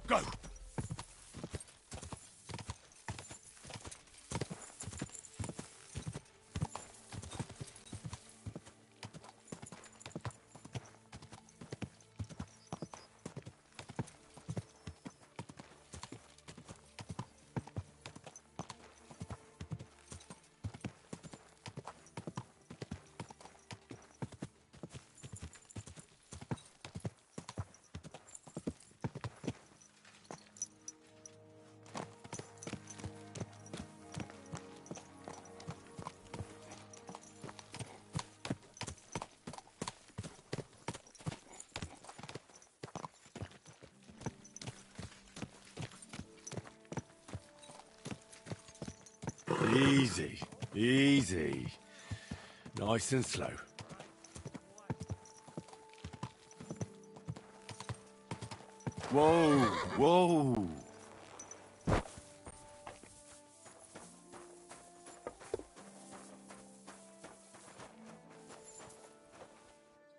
Go! Easy, easy. Nice and slow. Whoa, whoa.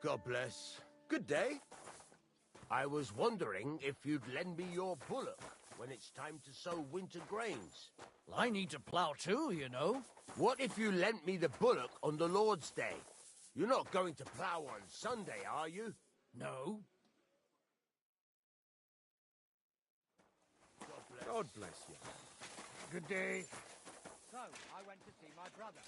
God bless. Good day. I was wondering if you'd lend me your bullock when it's time to sow winter grains. Well, I need to plough too, you know. What if you lent me the bullock on the Lord's Day? You're not going to plough on Sunday, are you? No. God bless you. Good day. So, I went to see my brother.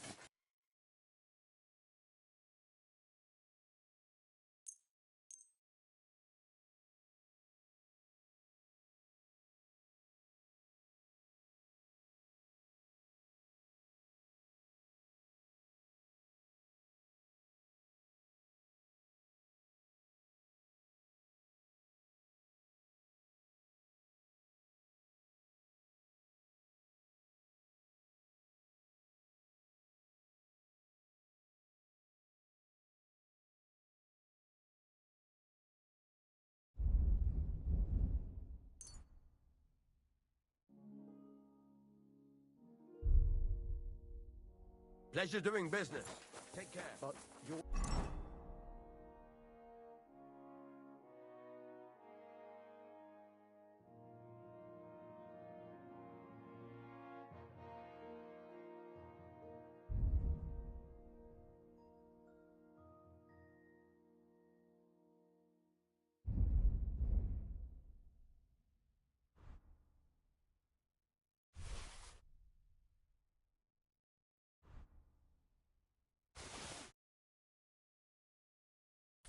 Pleasure doing business. Take care. But you're...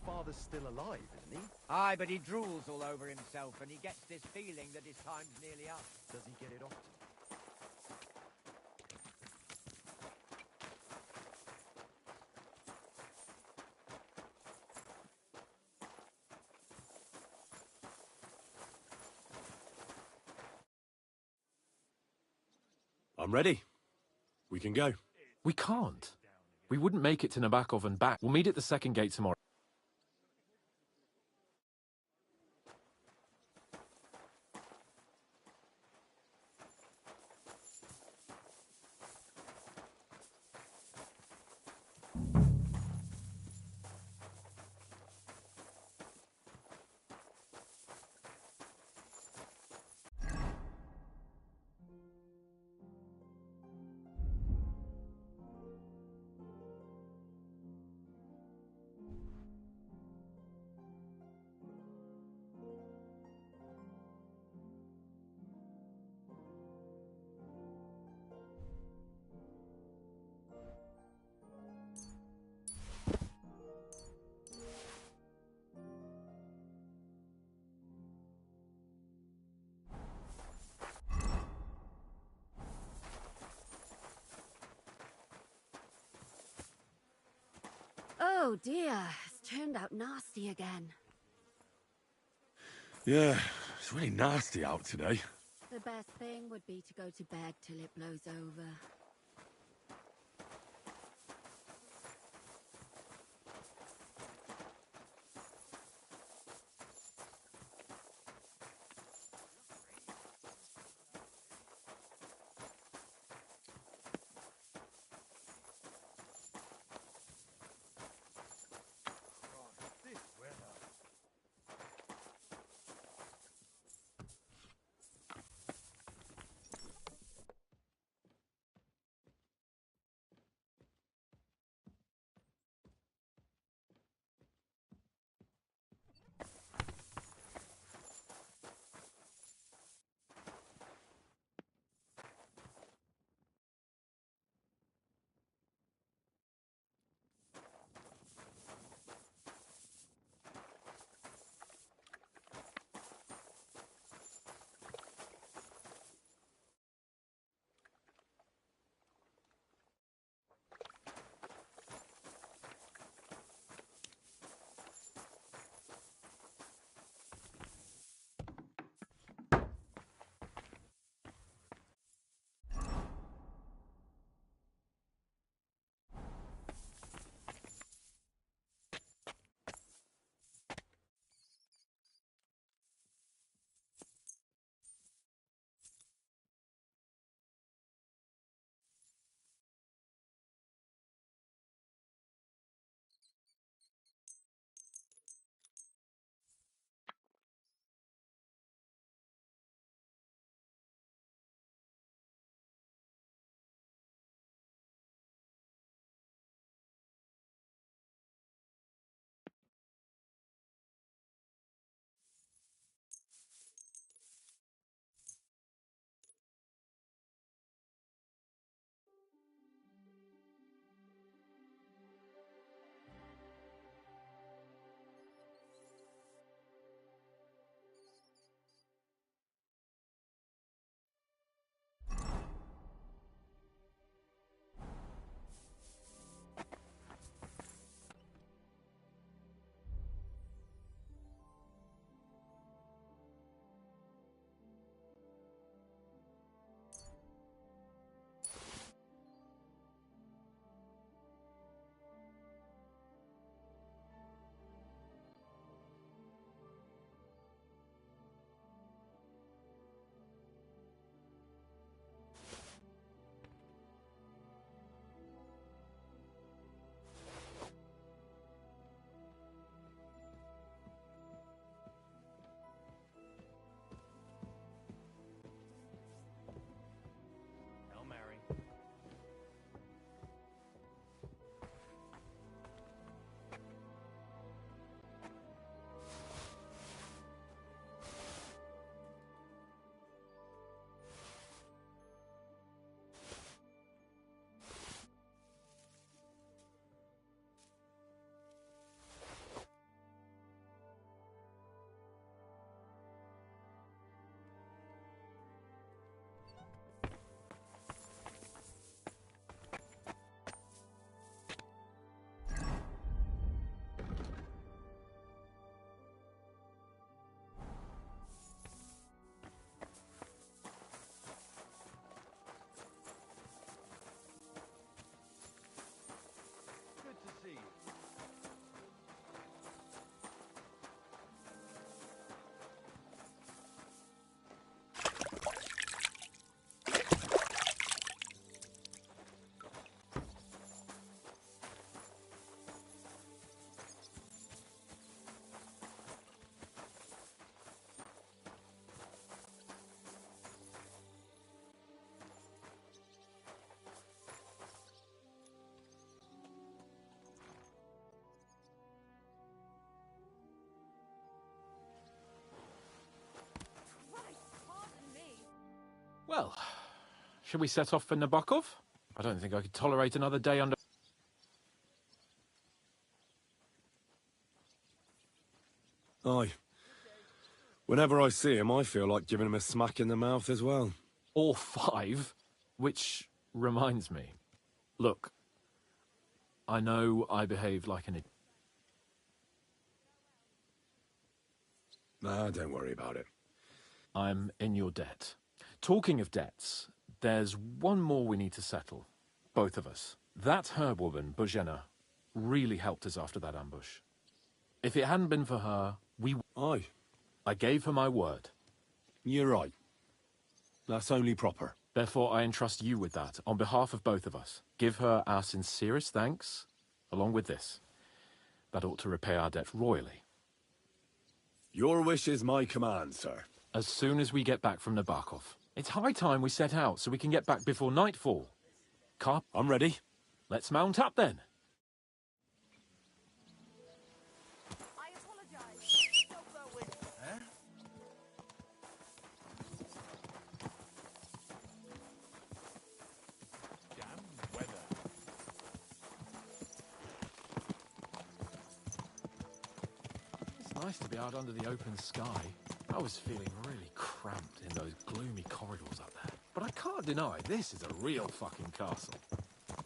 Father's still alive, isn't he? Aye, but he drools all over himself and he gets this feeling that his time's nearly up. Does he get it often? I'm ready. We can go. We can't. We wouldn't make it to Nabokov and back. We'll meet at the second gate tomorrow. Oh dear, it's turned out nasty again. Yeah, it's really nasty out today. The best thing would be to go to bed till it blows over. Shall we set off for Nabokov? I don't think I could tolerate another day under... Aye. Whenever I see him, I feel like giving him a smack in the mouth as well. Or 5, which reminds me. Look, I know I behaved like an idiot. Nah, don't worry about it. I'm in your debt. Talking of debts, there's one more we need to settle. Both of us. That herb woman, Bojena, really helped us after that ambush. If it hadn't been for her, we... Aye. I gave her my word. You're right. That's only proper. Therefore, I entrust you with that, on behalf of both of us. Give her our sincerest thanks, along with this. That ought to repay our debt royally. Your wish is my command, sir. As soon as we get back from Nabokov. It's high time we set out so we can get back before nightfall. Carp, I'm ready. let's mount up then. I apologize. It's nice to be out under the open sky. I was feeling really cramped in those gloomy corridors up there. But I can't deny, this is a real fucking castle.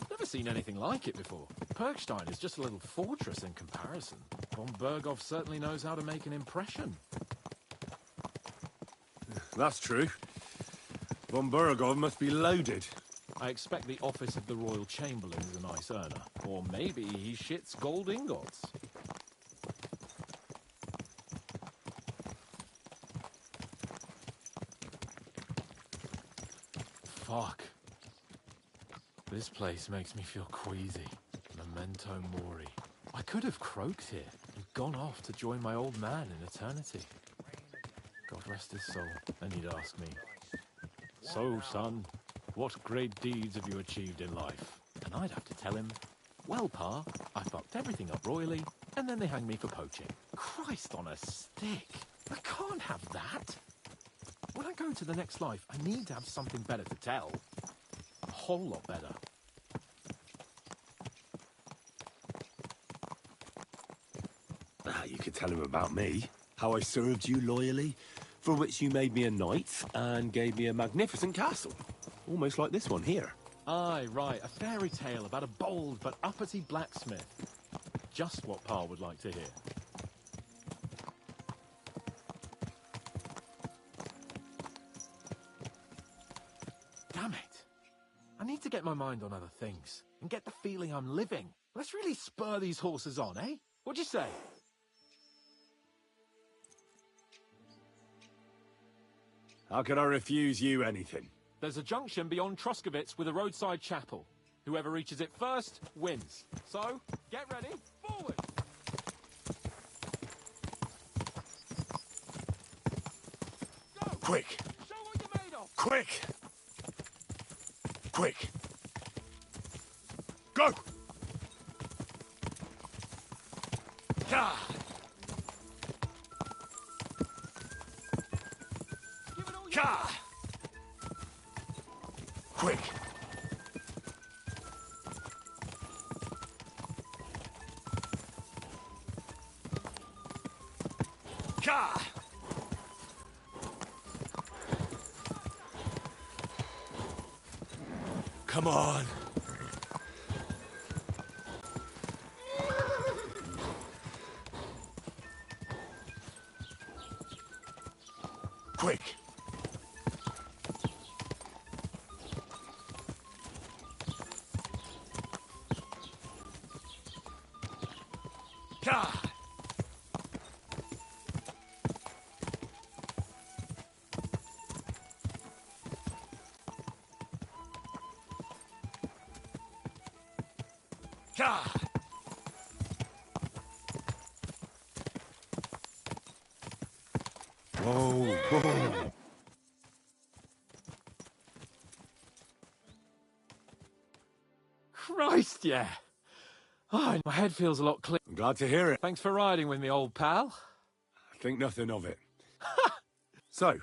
Never seen anything like it before. Perkstein is just a little fortress in comparison. Von Berghoff certainly knows how to make an impression. That's true. Von Berghoff must be loaded. I expect the office of the Royal Chamberlain is a nice earner. Or maybe he shits gold ingots. Fuck. This place makes me feel queasy. Memento mori. I could have croaked here and gone off to join my old man in eternity. God rest his soul. And he'd ask me, "So, son, what great deeds have you achieved in life?" And I'd have to tell him, "Well, Pa, I fucked everything up royally, and then they hanged me for poaching." Christ on a stick. I can't have that. When I go to the next life, I need to have something better to tell. A whole lot better. You could tell him about me. How I served you loyally, for which you made me a knight and gave me a magnificent castle. Almost like this one here. Aye, right, a fairy tale about a bold but uppity blacksmith. Just what Pa would like to hear. Damn it. I need to get my mind on other things and get the feeling I'm living. Let's really spur these horses on, eh? What'd you say? How could I refuse you anything? There's a junction beyond Troskovitz with a roadside chapel. Whoever reaches it first wins. So, get ready, forward! Go! Quick! Show what you're made of! Quick! Quick! Go! Ah! Give it all you Ka! Quick! Ka! Come on! Quick! Ka! Ka! Whoa, whoa. Christ, yeah! Oh, my head feels a lot clearer. I'm glad to hear it. Thanks for riding with me, old pal. I think nothing of it. So,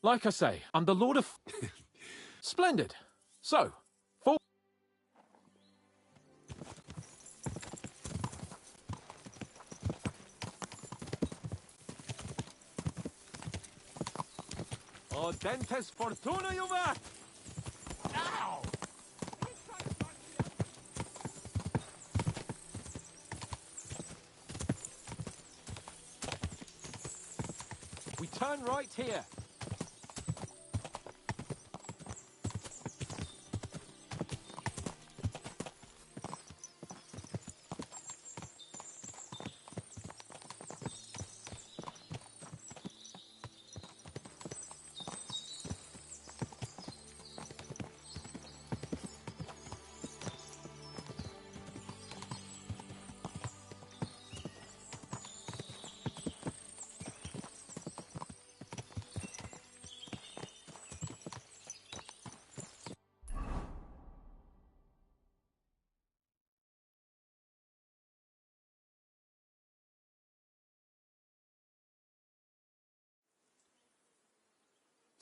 Like I say, I'm the Lord of... Splendid. So, for O dentes fortuna juvat! Ow! We turn right here.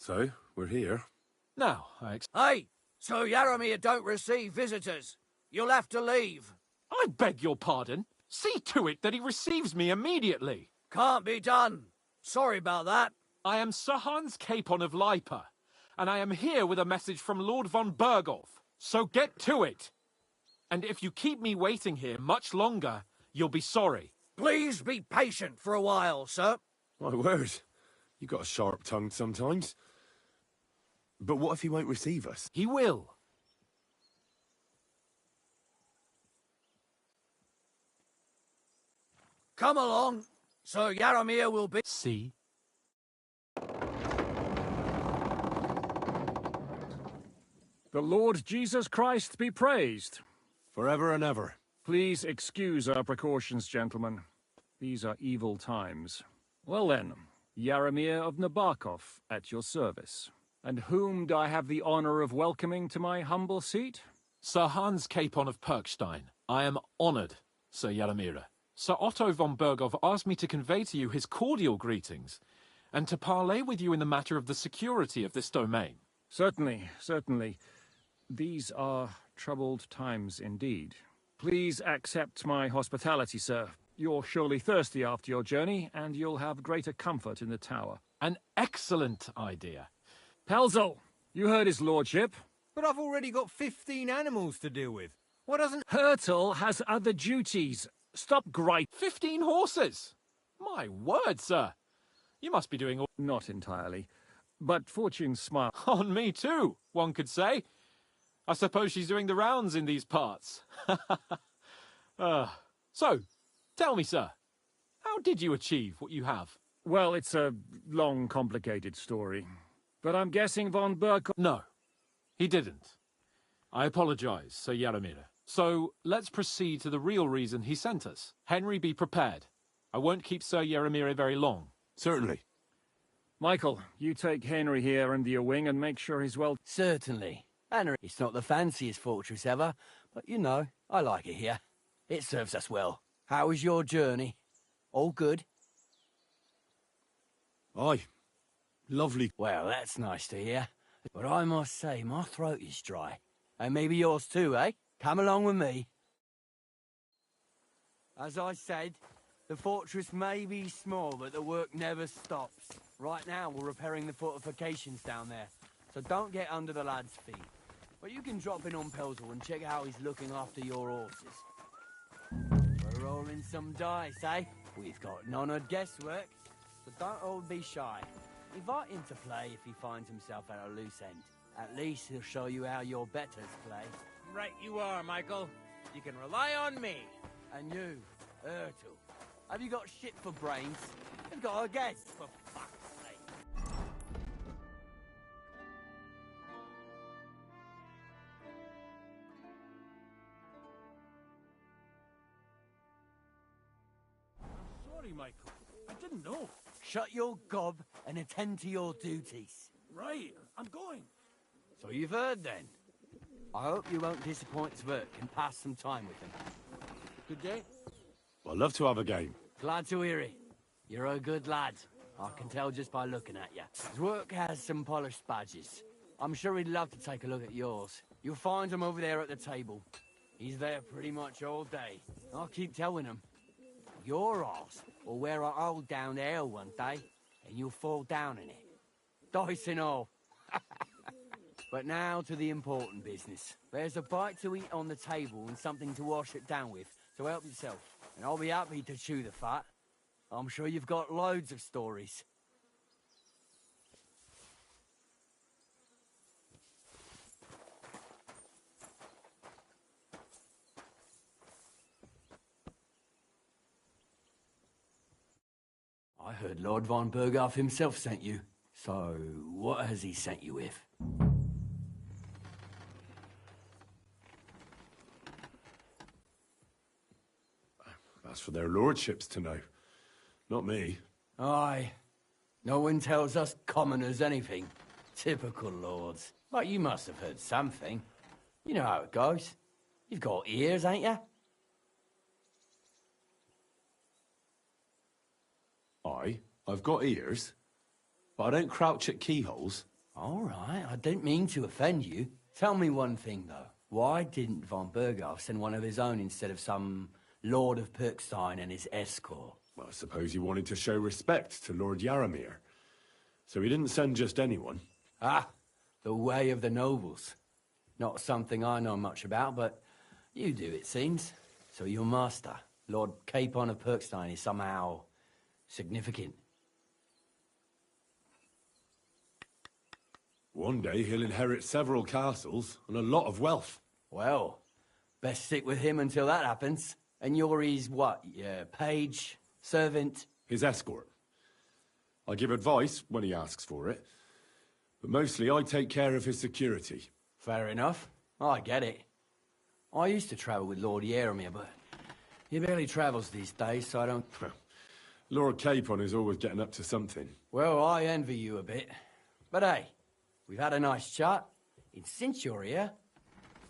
So, we're here. Now, Hey, so Yaramir don't receive visitors. You'll have to leave. I beg your pardon. See to it that he receives me immediately. Can't be done. Sorry about that. I am Sir Hans Capon of Lipa, and I am here with a message from Lord von Berghoff. So get to it. And if you keep me waiting here much longer, you'll be sorry. Please be patient for a while, sir. My word. You got a sharp tongue sometimes. But what if he won't receive us? He will. Come along. So Yaramir will be... See? The Lord Jesus Christ be praised. Forever and ever. Please excuse our precautions, gentlemen. These are evil times. Well then, Yaramir of Nabokov at your service. And whom do I have the honor of welcoming to my humble seat? Sir Hans Capon of Perkstein. I am honoured, Sir Yaramira. Sir Otto von Berghoff asked me to convey to you his cordial greetings, and to parley with you in the matter of the security of this domain. Certainly, certainly. These are troubled times indeed. Please accept my hospitality, sir. You're surely thirsty after your journey, and you'll have greater comfort in the tower. An excellent idea. Pelzel, you heard his lordship. But I've already got 15 animals to deal with. What doesn't... Hurtle has other duties. Stop gripe. 15 horses! My word, sir. You must be doing all... Not entirely. But fortune smiles. On me too, one could say. I suppose she's doing the rounds in these parts. So, tell me, sir, how did you achieve what you have? Well, it's a long, complicated story. But I'm guessing von Berghoff... No, he didn't. I apologize, Sir Yaramira. So, let's proceed to the real reason he sent us. Henry, be prepared. I won't keep Sir Yaramira very long. Certainly. Michael, you take Henry here under your wing and make sure he's well... Certainly. Henry, it's not the fanciest fortress ever, but you know, I like it here. It serves us well. How was your journey? All good? Aye. Lovely. Well, that's nice to hear. But I must say, my throat is dry. And maybe yours too, eh? Come along with me. As I said, the fortress may be small, but the work never stops. Right now, we're repairing the fortifications down there, so don't get under the lad's feet. But you can drop in on Pelzel and check how he's looking after your horses. We're rolling some dice, eh? We've got none of guesswork, so don't all be shy. Invite him to play if he finds himself at a loose end. At least he'll show you how your betters play. Right you are, Michael. You can rely on me. And you, Ertul, have you got shit for brains? You've got a guess, for fuck's sake. Sorry, Michael. I didn't know. Shut your gob and attend to your duties. Right, I'm going. So you've heard then. I hope you won't disappoint Svert and pass some time with him. Good day. I'd love to have a game. Glad to hear it. You're a good lad. I can tell just by looking at you. His work has some polished badges. I'm sure he'd love to take a look at yours. You'll find him over there at the table. He's there pretty much all day. I'll keep telling him. Your arse will wear a hole down there one day, and you'll fall down in it. Dice and all. But now to the important business. There's a bite to eat on the table and something to wash it down with, so help yourself. And I'll be happy to chew the fat. I'm sure you've got loads of stories. I heard Lord von Berghoff himself sent you. So, what has he sent you with? That's for their lordships to know. Not me. Aye. No one tells us commoners anything. Typical lords. But you must have heard something. You know how it goes. You've got ears, ain't you? I've got ears, but I don't crouch at keyholes. All right, I didn't mean to offend you. Tell me one thing, though. Why didn't von Berghoff send one of his own instead of some Lord of Perkstein and his escort? Well, I suppose he wanted to show respect to Lord Yaramir. So he didn't send just anyone. Ah, the way of the nobles. Not something I know much about, but you do, it seems. So your master, Lord Capon of Perkstein, is somehow significant. One day he'll inherit several castles and a lot of wealth. Well, best stick with him until that happens. And you're his what? Yeah, page, servant? His escort. I give advice when he asks for it, but mostly I take care of his security. Fair enough. I get it. I used to travel with Lord Yaramir, but he barely travels these days, so I don't... Lord Capon is always getting up to something. Well, I envy you a bit. But hey, we've had a nice chat. And since you're here,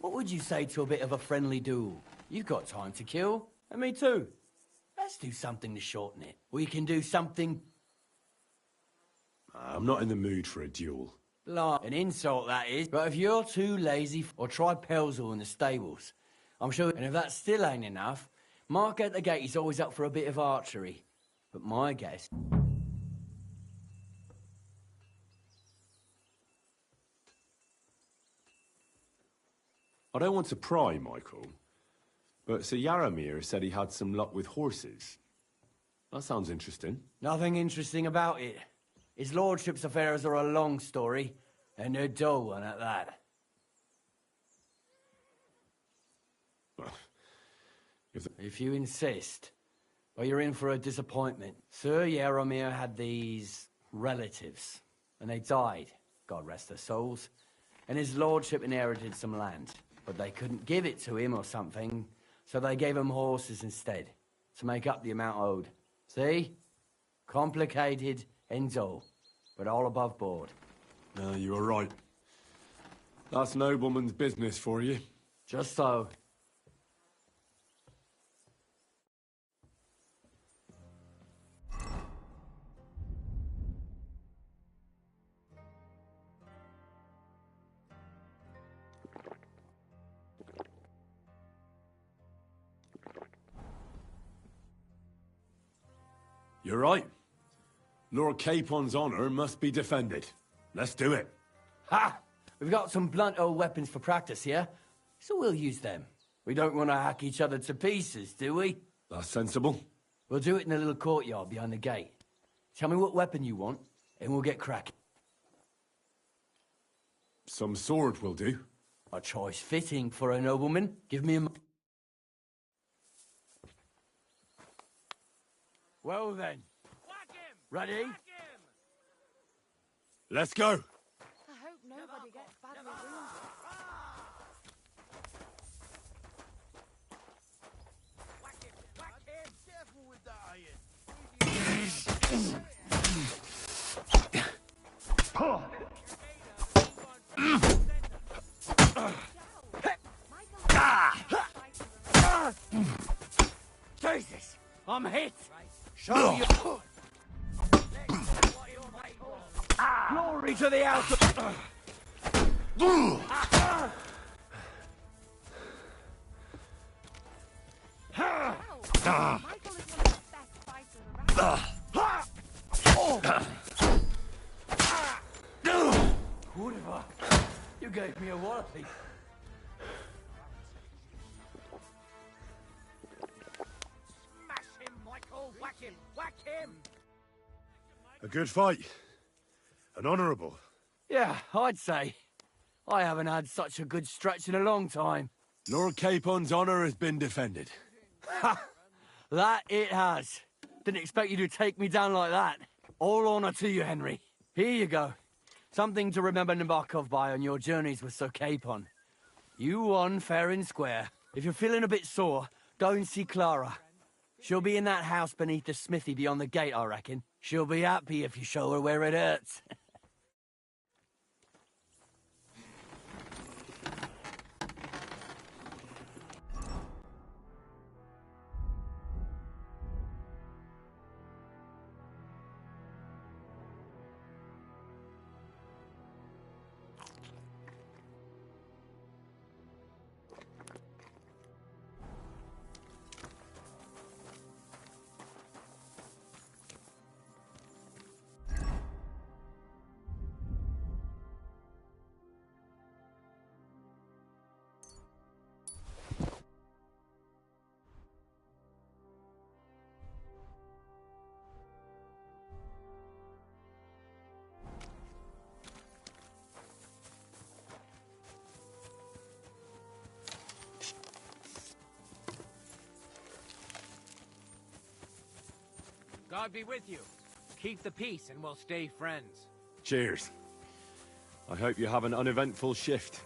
what would you say to a bit of a friendly duel? You've got time to kill, and me too. Let's do something to shorten it. We can do something... I'm not in the mood for a duel. Like an insult, that is. But if you're too lazy, or try Pelzel in the stables. I'm sure... And if that still ain't enough, Mark at the gate is always up for a bit of archery. But my guess... I don't want to pry, Michael, but Sir Yaramir said he had some luck with horses. That sounds interesting. Nothing interesting about it. His lordship's affairs are a long story, and a dull one at that. Well, if you insist, well, you're in for a disappointment. Sir Yaramir had these relatives, and they died, God rest their souls, and his lordship inherited some land. But they couldn't give it to him or something, so they gave him horses instead, to make up the amount owed. See? Complicated and dull, but all above board. No, you are right. That's nobleman's business for you. Just so. You're right. Lord Capon's honor must be defended. Let's do it. Ha! We've got some blunt old weapons for practice here, so we'll use them. We don't want to hack each other to pieces, do we? That's sensible. We'll do it in a little courtyard behind the gate. Tell me what weapon you want, and we'll get cracking. Some sword will do. A choice fitting for a nobleman. Give me a... Well then. Whack him! Ready? Whack him! Let's go. I hope nobody gets badly wounded. Whack him! Whack him! Careful with that iron. Jesus! I'm hit! Show you... Glory to the outer... Michael is one of the best fighters around. Whatever. You gave me a wallopy. Smash him, Michael! Whack him! Whack him! A good fight. An honourable. Yeah, I'd say. I haven't had such a good stretch in a long time. Lord Capon's honour has been defended. That it has. Didn't expect you to take me down like that. All honour to you, Henry. Here you go. Something to remember Nabokov by on your journeys with Sir Capon. You won fair and square. If you're feeling a bit sore, go and see Clara. She'll be in that house beneath the smithy beyond the gate, I reckon. She'll be happy if you show her where it hurts. God be with you. Keep the peace and we'll stay friends. Cheers. I hope you have an uneventful shift.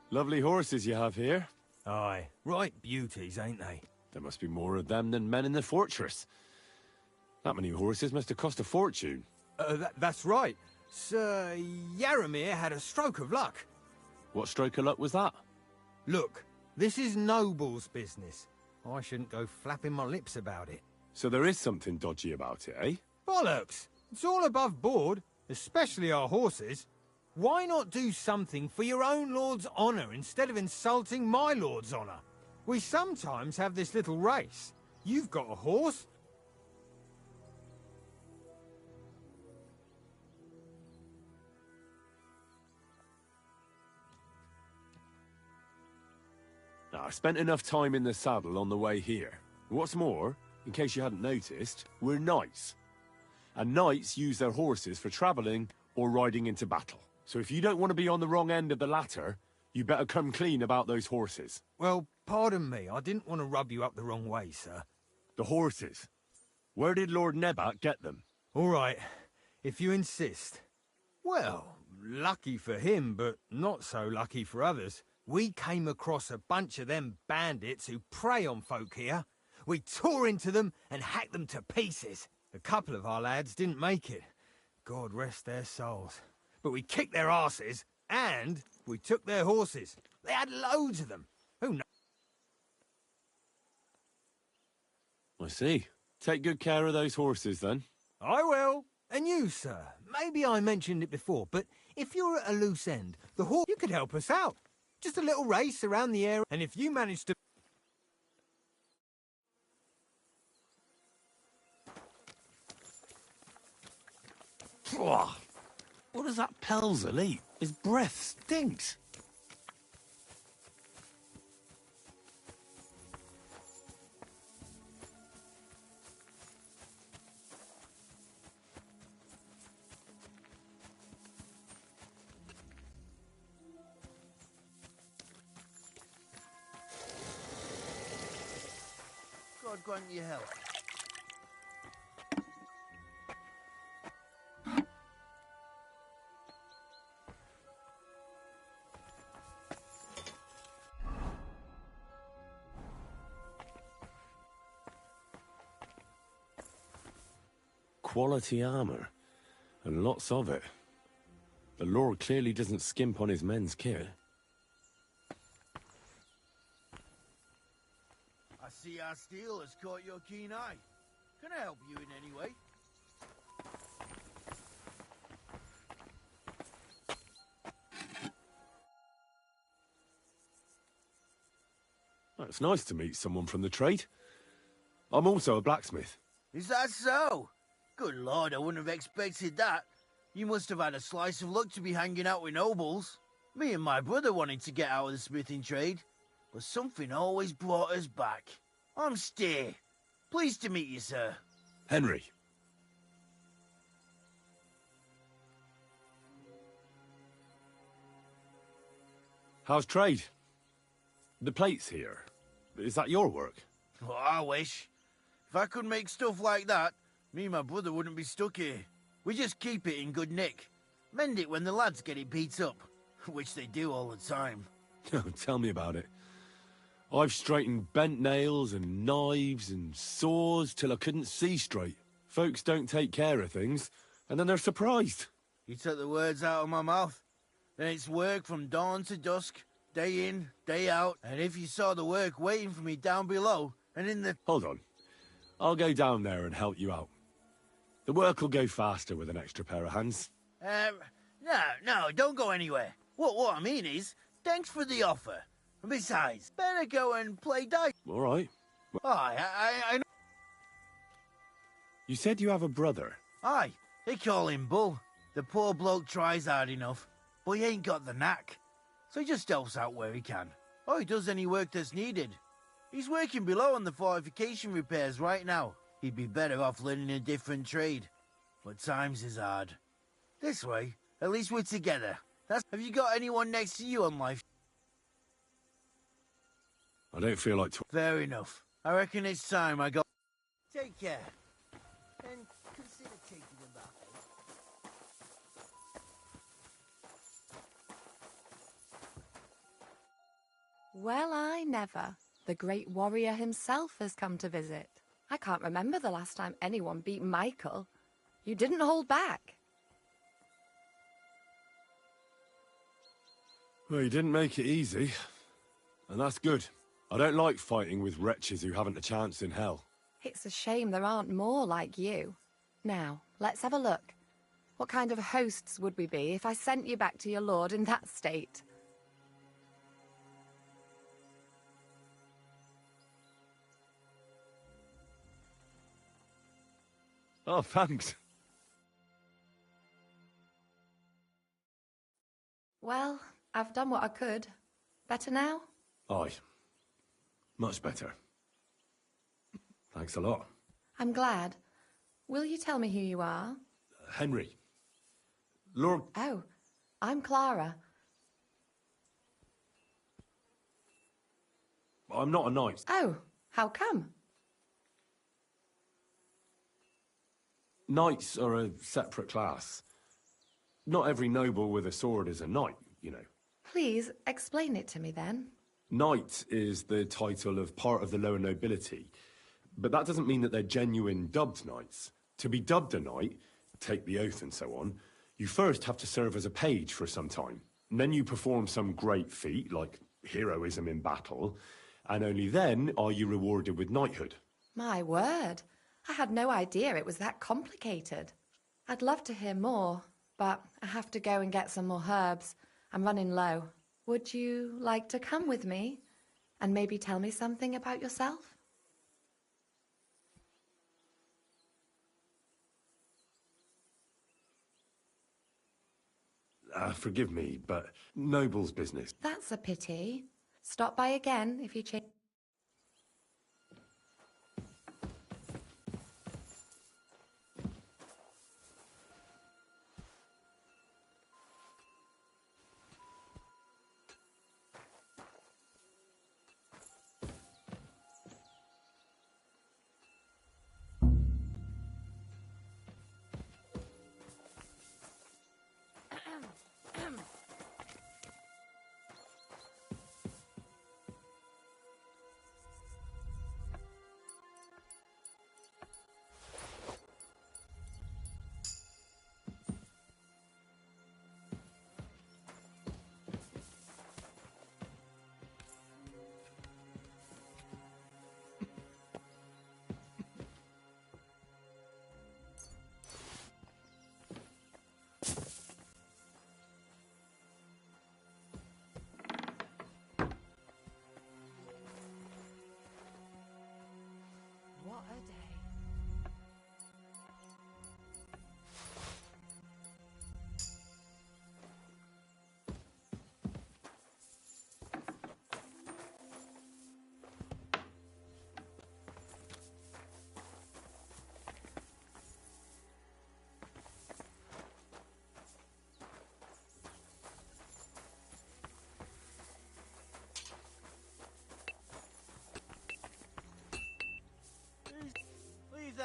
Lovely horses you have here. Aye, right beauties, ain't they? There must be more of them than men in the fortress. That many horses must have cost a fortune. That's right. Sir Yaramir had a stroke of luck. What stroke of luck was that? Look, this is Noble's business. I shouldn't go flapping my lips about it. So there is something dodgy about it, eh? Bollocks! It's all above board, especially our horses. Why not do something for your own lord's honour instead of insulting my lord's honour? We sometimes have this little race. You've got a horse. Now, I spent enough time in the saddle on the way here. What's more, in case you hadn't noticed, we're knights. And knights use their horses for travelling or riding into battle. So if you don't want to be on the wrong end of the latter, you better come clean about those horses. Well, pardon me, I didn't want to rub you up the wrong way, sir. The horses? Where did Lord Nebat get them? All right, if you insist. Well, lucky for him, but not so lucky for others. We came across a bunch of them bandits who prey on folk here. We tore into them and hacked them to pieces. A couple of our lads didn't make it. God rest their souls. But we kicked their asses, and we took their horses. They had loads of them. Who knows? I see. Take good care of those horses, then. I will. And you, sir. Maybe I mentioned it before, but if you're at a loose end, the horse... You could help us out. Just a little race around the area, and if you manage to... What does that Pelzel eat? His breath stinks. God grant you help. Quality armor. And lots of it. The Lord clearly doesn't skimp on his men's kit. I see our steel has caught your keen eye. Can I help you in any way? Well, it's nice to meet someone from the trade. I'm also a blacksmith. Is that so? Good lord, I wouldn't have expected that. You must have had a slice of luck to be hanging out with nobles. Me and my brother wanted to get out of the smithing trade, but something always brought us back. I'm Steer. Pleased to meet you, sir. Henry. How's trade? The plates here. Is that your work? Oh, I wish. If I could make stuff like that, me and my brother wouldn't be stuck here. We just keep it in good nick. Mend it when the lads get it beat up, which they do all the time. Tell me about it. I've straightened bent nails and knives and saws till I couldn't see straight. Folks don't take care of things, and then they're surprised. You took the words out of my mouth. Then it's work from dawn to dusk, day in, day out, and if you saw the work waiting for me down below, and in the... Hold on. I'll go down there and help you out. The work will go faster with an extra pair of hands. No, don't go anywhere. What I mean is, thanks for the offer. And besides, better go and play dice. All right. I know. You said you have a brother. Aye, they call him Bull. The poor bloke tries hard enough, but he ain't got the knack. So he just helps out where he can. Or he does any work that's needed. He's working below on the fortification repairs right now. He'd be better off learning a different trade. But times is hard. This way, at least we're together. Have you got anyone next to you on life? I don't feel like... Fair enough. I reckon it's time I got... Take care. And consider taking him back. Well, I never. The great warrior himself has come to visit. I can't remember the last time anyone beat Michael. You didn't hold back. Well, you didn't make it easy. And that's good. I don't like fighting with wretches who haven't a chance in hell. It's a shame there aren't more like you. Now, let's have a look. What kind of hosts would we be if I sent you back to your lord in that state? Oh, thanks. Well, I've done what I could. Better now? Aye. Much better. Thanks a lot. I'm glad. Will you tell me who you are? Henry. Lord... Oh, I'm Clara. I'm not a knight. Oh, how come? Knights are a separate class. Not every noble with a sword is a knight, you know. Please, explain it to me then. Knight is the title of part of the lower nobility, but that doesn't mean that they're genuine dubbed knights. To be dubbed a knight, take the oath and so on, you first have to serve as a page for some time. And then you perform some great feat, like heroism in battle, and only then are you rewarded with knighthood. My word. I had no idea it was that complicated. I'd love to hear more, but I have to go and get some more herbs. I'm running low. Would you like to come with me and maybe tell me something about yourself? Forgive me, but noble's business. That's a pity. Stop by again if you change.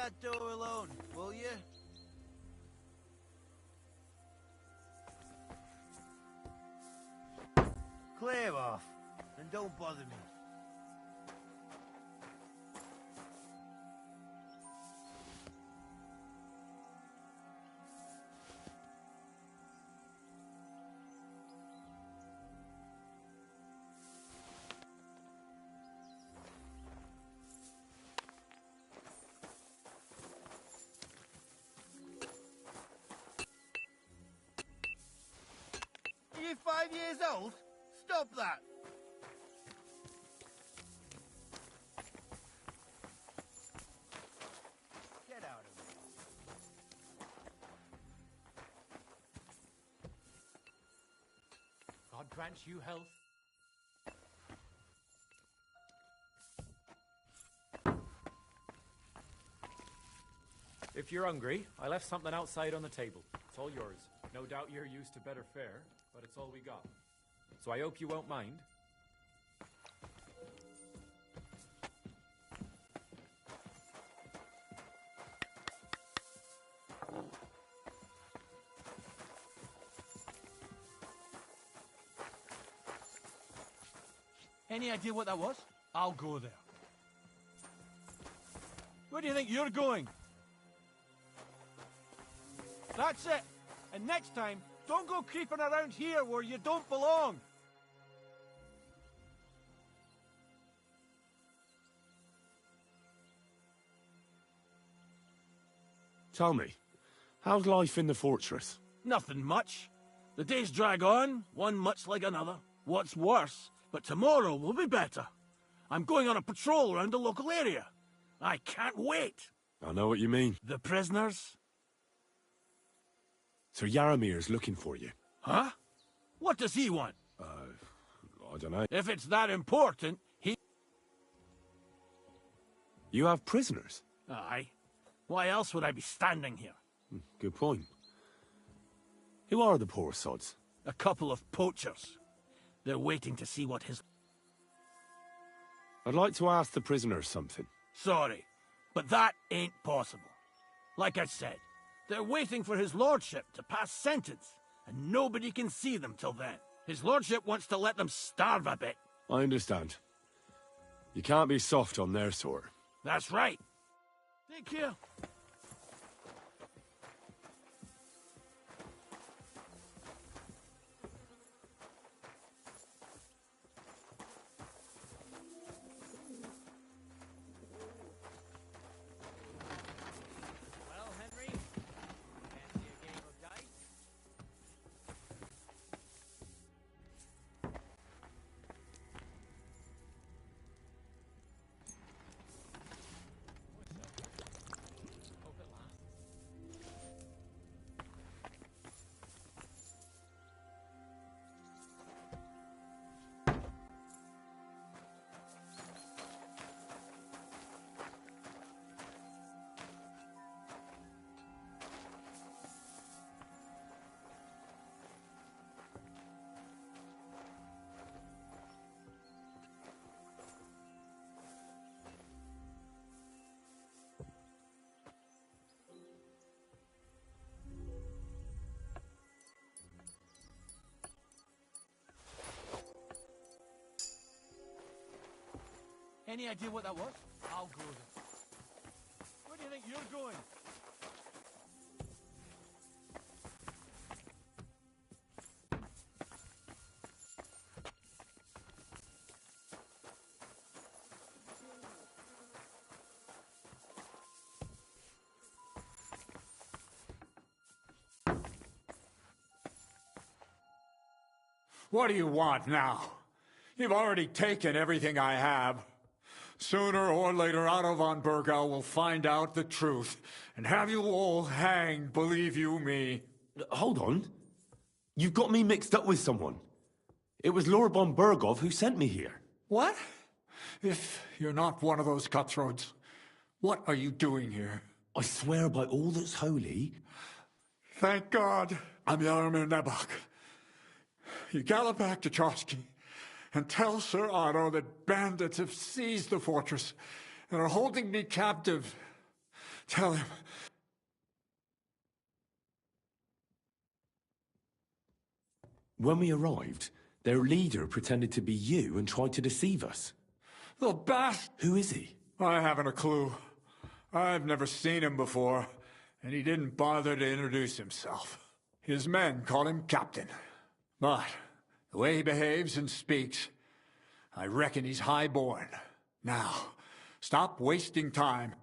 that door alone, will you? Clear off, and don't bother me. Are you 5 years old? Stop that! Get out of here. God grant you health. If you're hungry, I left something outside on the table. It's all yours. No doubt you're used to better fare, but it's all we got. So I hope you won't mind. Any idea what that was? I'll go there. Where do you think you're going? That's it. And next time, don't go creeping around here where you don't belong. Tell me, how's life in the fortress? Nothing much. The days drag on, one much like another. What's worse, but tomorrow will be better. I'm going on a patrol around the local area. I can't wait. I know what you mean. The prisoners? Sir Yaramir's looking for you. Huh? What does he want? I don't know. If it's that important, he... You have prisoners? Aye. Why else would I be standing here? Good point. Who are the poor sods? A couple of poachers. They're waiting to see what his... I'd like to ask the prisoners something. Sorry, but that ain't possible. Like I said, they're waiting for his lordship to pass sentence, and nobody can see them till then. His lordship wants to let them starve a bit. I understand. You can't be soft on their sort. That's right. Take care. Well, Henry, fancy a game of dice? Hope it lasts. Any idea what that was? I'll go there. Where do you think you're going? What do you want now? You've already taken everything I have. Sooner or later, Otto von Bergau will find out the truth and have you all hanged, believe you me. Hold on. You've got me mixed up with someone. It was Lord von Bergov who sent me here. What? If you're not one of those cutthroats, what are you doing here? I swear by all that's holy. Thank God I'm Jaromir Nebok. You gallop back to Trotsky and tell Sir Otto that bandits have seized the fortress and are holding me captive. Tell him. When we arrived, their leader pretended to be you and tried to deceive us. The bastard! Who is he? I haven't a clue. I've never seen him before, and he didn't bother to introduce himself. His men call him Captain. But the way he behaves and speaks, I reckon he's high-born. Now, stop wasting time.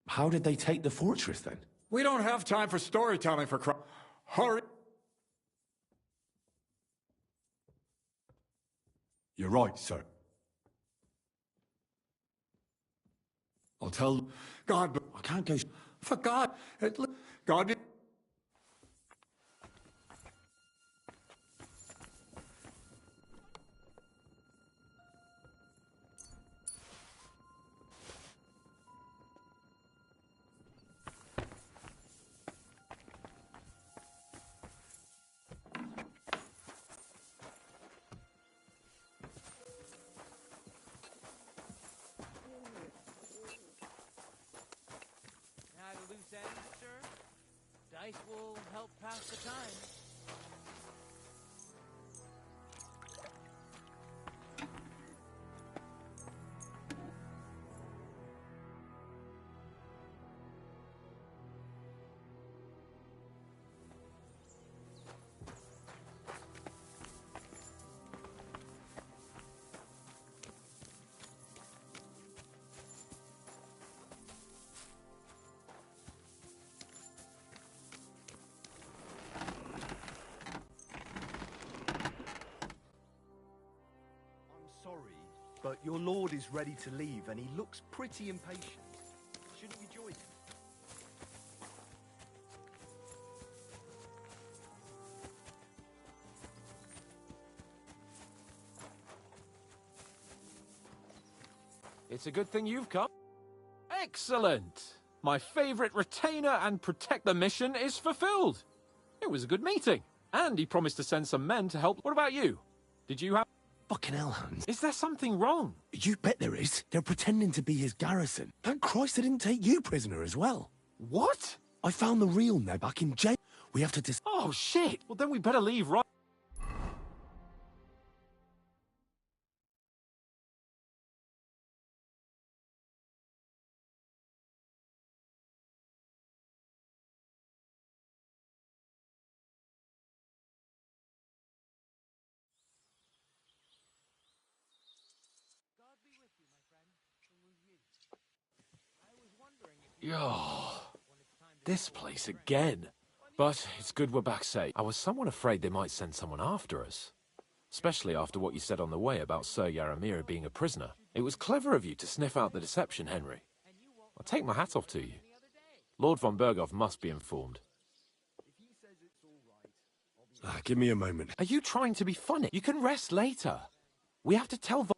How did they take the fortress, then? We don't have time for storytelling for Hurry! You're right, sir. I'll tell... God... I can't go... For God... God... Dice will help pass the time. But your lord is ready to leave, and he looks pretty impatient. Shouldn't you join him? It's a good thing you've come. Excellent! My favorite retainer and protect the mission is fulfilled. It was a good meeting. And he promised to send some men to help. What about you? Did you have... Fucking hell, Hans. Is there something wrong? You bet there is. They're pretending to be his garrison. Thank Christ they didn't take you prisoner as well. What? I found the real Ned back in jail. We have to Oh, shit! Well, then we better leave right... Oh, this place again. But it's good we're back safe. I was somewhat afraid they might send someone after us. Especially after what you said on the way about Sir Yaramir being a prisoner. It was clever of you to sniff out the deception, Henry. I'll take my hat off to you. Lord von Berghoff must be informed. give me a moment. Are you trying to be funny? You can rest later. We have to tell von...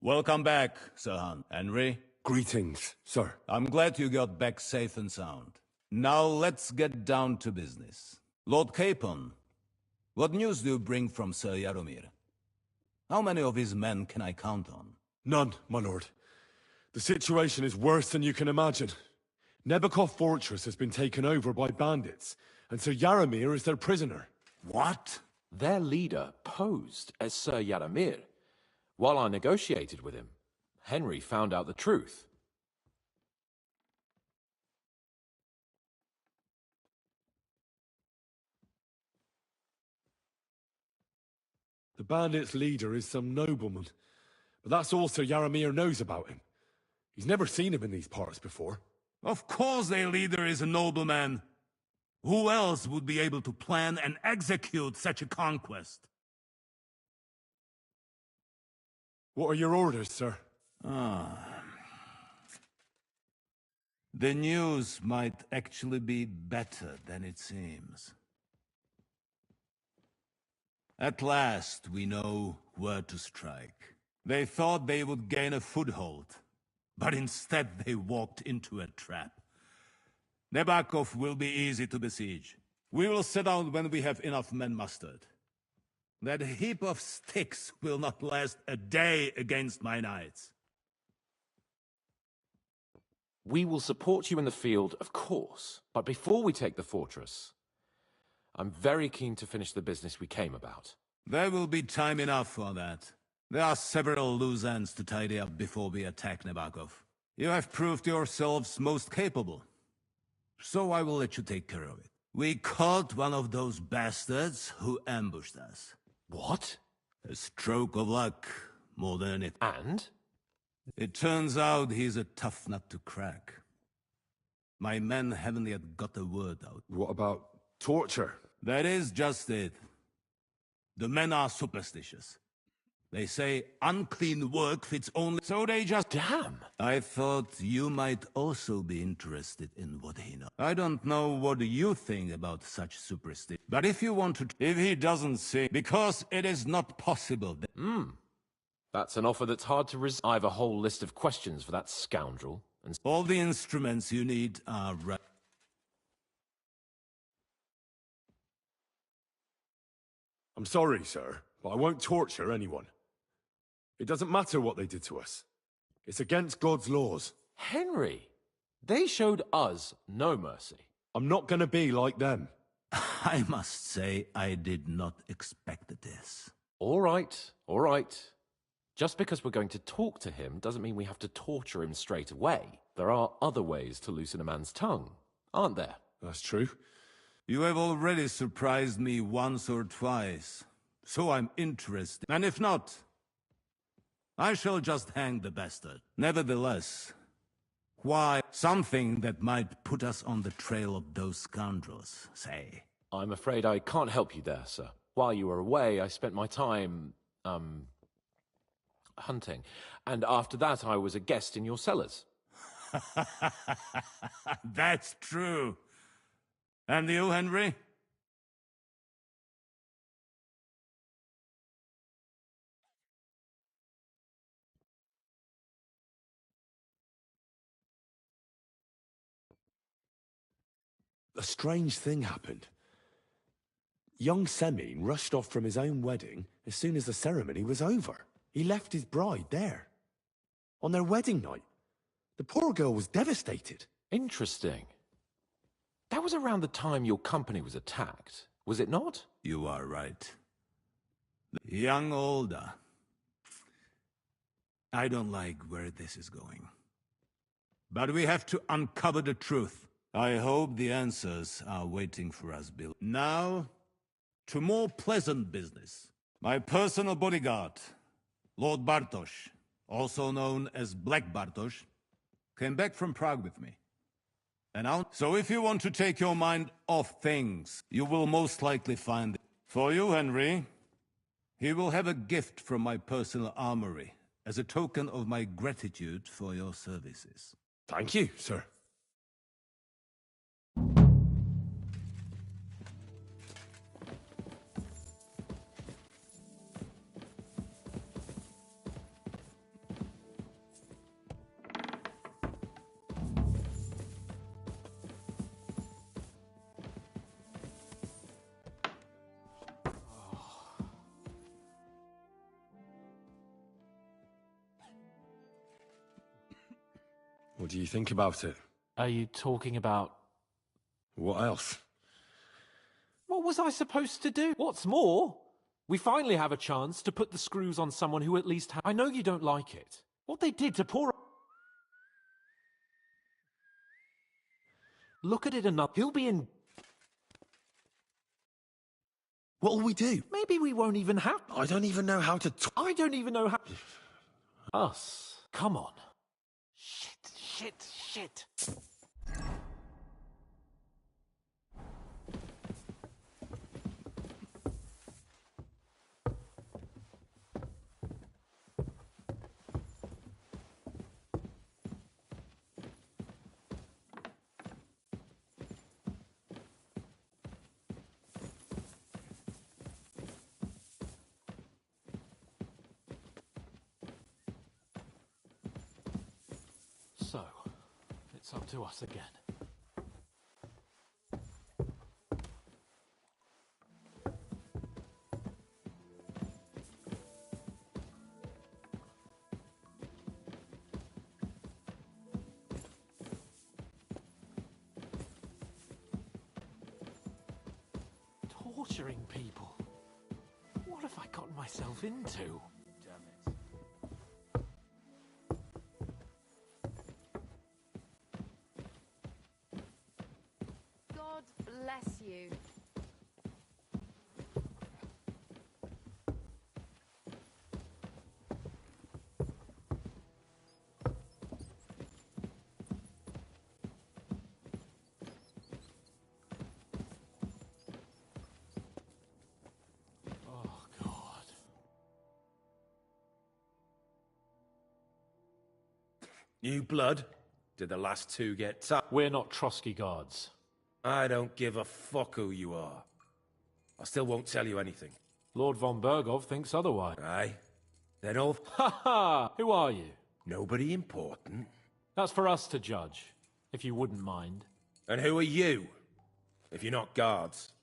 Welcome back, Sir Henry. Greetings, sir. I'm glad you got back safe and sound. Now let's get down to business. Lord Capon, what news do you bring from Sir Jaromir? How many of his men can I count on? None, my lord. The situation is worse than you can imagine. Nebakov Fortress has been taken over by bandits, and Sir Jaromir is their prisoner. What? Their leader posed as Sir Jaromir. While I negotiated with him, Henry found out the truth. The bandits' leader is some nobleman, but that's all Sir Jaromir knows about him. He's never seen him in these parts before. Of course their leader is a nobleman. Who else would be able to plan and execute such a conquest? What are your orders, sir? The news might actually be better than it seems. At last, we know where to strike. They thought they would gain a foothold, but instead they walked into a trap. Nebakov will be easy to besiege. We will set out when we have enough men mustered. That heap of sticks will not last a day against my knights. We will support you in the field, of course. But before we take the fortress, I'm very keen to finish the business we came about. There will be time enough for that. There are several loose ends to tidy up before we attack Nabokov. You have proved yourselves most capable. So I will let you take care of it. We caught one of those bastards who ambushed us. What? A stroke of luck, more than it. And? It turns out he's a tough nut to crack. My men haven't yet got the word out. What about torture? That is just it. The men are superstitious. They say unclean work fits only, so they just... Damn! I thought you might also be interested in what he knows. I don't know what you think about such superstition, but if you want to... If he doesn't say, because it is not possible... That's an offer that's hard to resist. I have a whole list of questions for that scoundrel. And all the instruments you need are right. I'm sorry, sir, but I won't torture anyone. It doesn't matter what they did to us. It's against God's laws. Henry, they showed us no mercy. I'm not gonna be like them. I must say, I did not expect this. All right, all right. Just because we're going to talk to him doesn't mean we have to torture him straight away. There are other ways to loosen a man's tongue, aren't there? That's true. You have already surprised me once or twice, so I'm interested. And if not, I shall just hang the bastard. Nevertheless, why something that might put us on the trail of those scoundrels, say? I'm afraid I can't help you there, sir. While you were away, I spent my time, hunting. And after that, I was a guest in your cellars. That's true. And you, Henry? A strange thing happened. Young Semyon rushed off from his own wedding as soon as the ceremony was over. He left his bride there. On their wedding night. The poor girl was devastated. Interesting. That was around the time your company was attacked, was it not? You are right. Young Olda. I don't like where this is going. But we have to uncover the truth. I hope the answers are waiting for us, Bill. Now, to more pleasant business. My personal bodyguard, Lord Bartosz, also known as Black Bartosz, came back from Prague with me. And out. So if you want to take your mind off things, you will most likely find it. For you, Henry, he will have a gift from my personal armory as a token of my gratitude for your services. Thank you, sir. What do you think about it? Are you talking about... What else? What was I supposed to do? What's more, we finally have a chance to put the screws on someone who at least I know you don't like it. What they did to poor... Look at it enough. He'll be in... What'll we do? Maybe we won't even have... I don't even know how to... I don't even know how... Us. Come on. Shit. So, it's up to us again. torturing people. What have I gotten myself into? Damn it. God bless you. Oh, God. New blood? Did the last two get tough? We're not Trotsky guards. I don't give a fuck who you are. I still won't tell you anything. Lord von Bergov thinks otherwise. Aye? Then all... Ha ha! Who are you? Nobody important. That's for us to judge, if you wouldn't mind. And who are you? If you're not guards.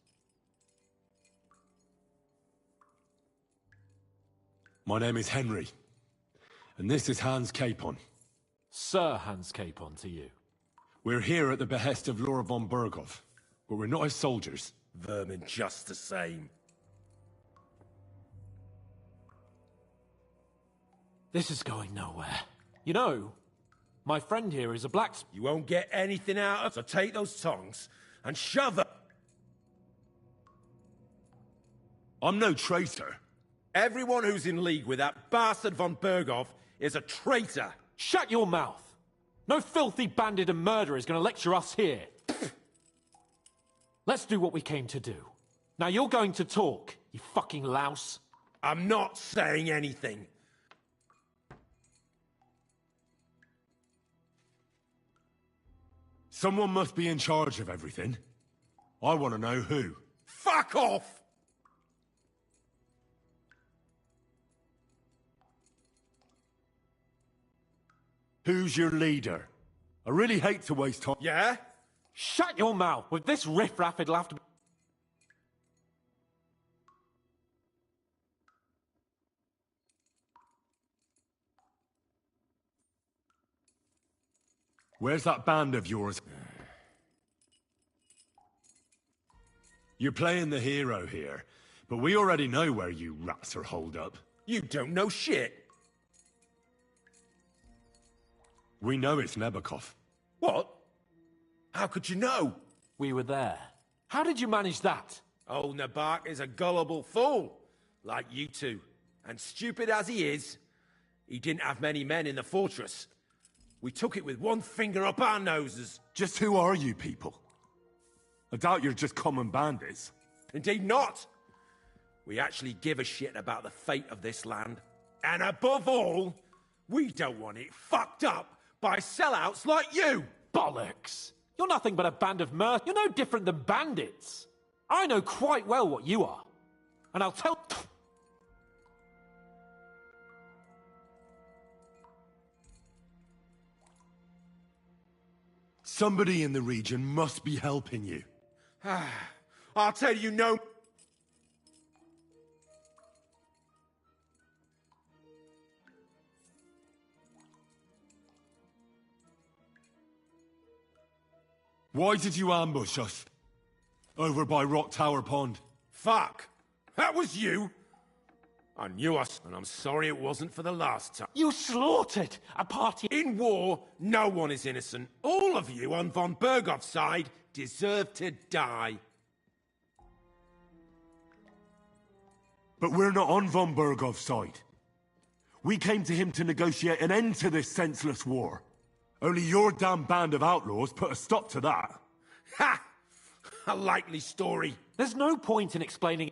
My name is Henry. And this is Hans Capon. Sir Hans Capon to you. We're here at the behest of Lord von Bergov, but we're not his soldiers. Vermin just the same. This is going nowhere. You know, my friend here is a blacksmith. You won't get anything out of... So take those tongs and shove them. I'm no traitor. Everyone who's in league with that bastard von Bergov is a traitor. Shut your mouth. No filthy bandit and murderer is going to lecture us here. Let's do what we came to do. Now you're going to talk, you fucking louse. I'm not saying anything. Someone must be in charge of everything. I want to know who. Fuck off! Who's your leader? I really hate to waste time. Yeah? Shut your mouth. With this riffraff, it'll have to be... Where's that band of yours? You're playing the hero here, but we already know where you rats are holed up. You don't know shit. We know it's Nebakov. What? How could you know? We were there. How did you manage that? Old Nabark is a gullible fool, like you two. And stupid as he is, he didn't have many men in the fortress. We took it with one finger up our noses. Just who are you people? I doubt you're just common bandits. Indeed not. We actually give a shit about the fate of this land. And above all, we don't want it fucked up by sellouts like you! Bollocks! You're nothing but a band of mirth. You're no different than bandits. I know quite well what you are. And I'll tell... Somebody in the region must be helping you. I'll tell you no... Why did you ambush us? Over by Rock Tower Pond. Fuck! That was you! I knew us, and I'm sorry it wasn't for the last time. You slaughtered a party... In war, no one is innocent. All of you on von Bergov's side deserve to die. But we're not on von Bergov's side. We came to him to negotiate an end to this senseless war. Only your damn band of outlaws put a stop to that. Ha! A likely story. There's no point in explaining...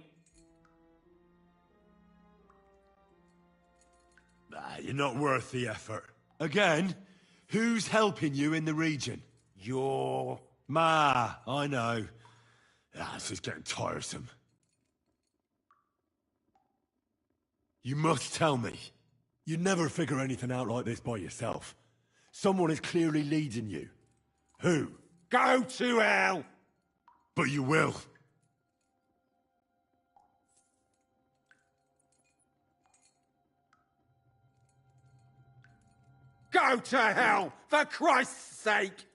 You're not worth the effort. Again, who's helping you in the region? You're... I know. This is getting tiresome. You must tell me. You'd never figure anything out like this by yourself. Someone is clearly leading you. Who? Go to hell! But you will. Go to hell, for Christ's sake!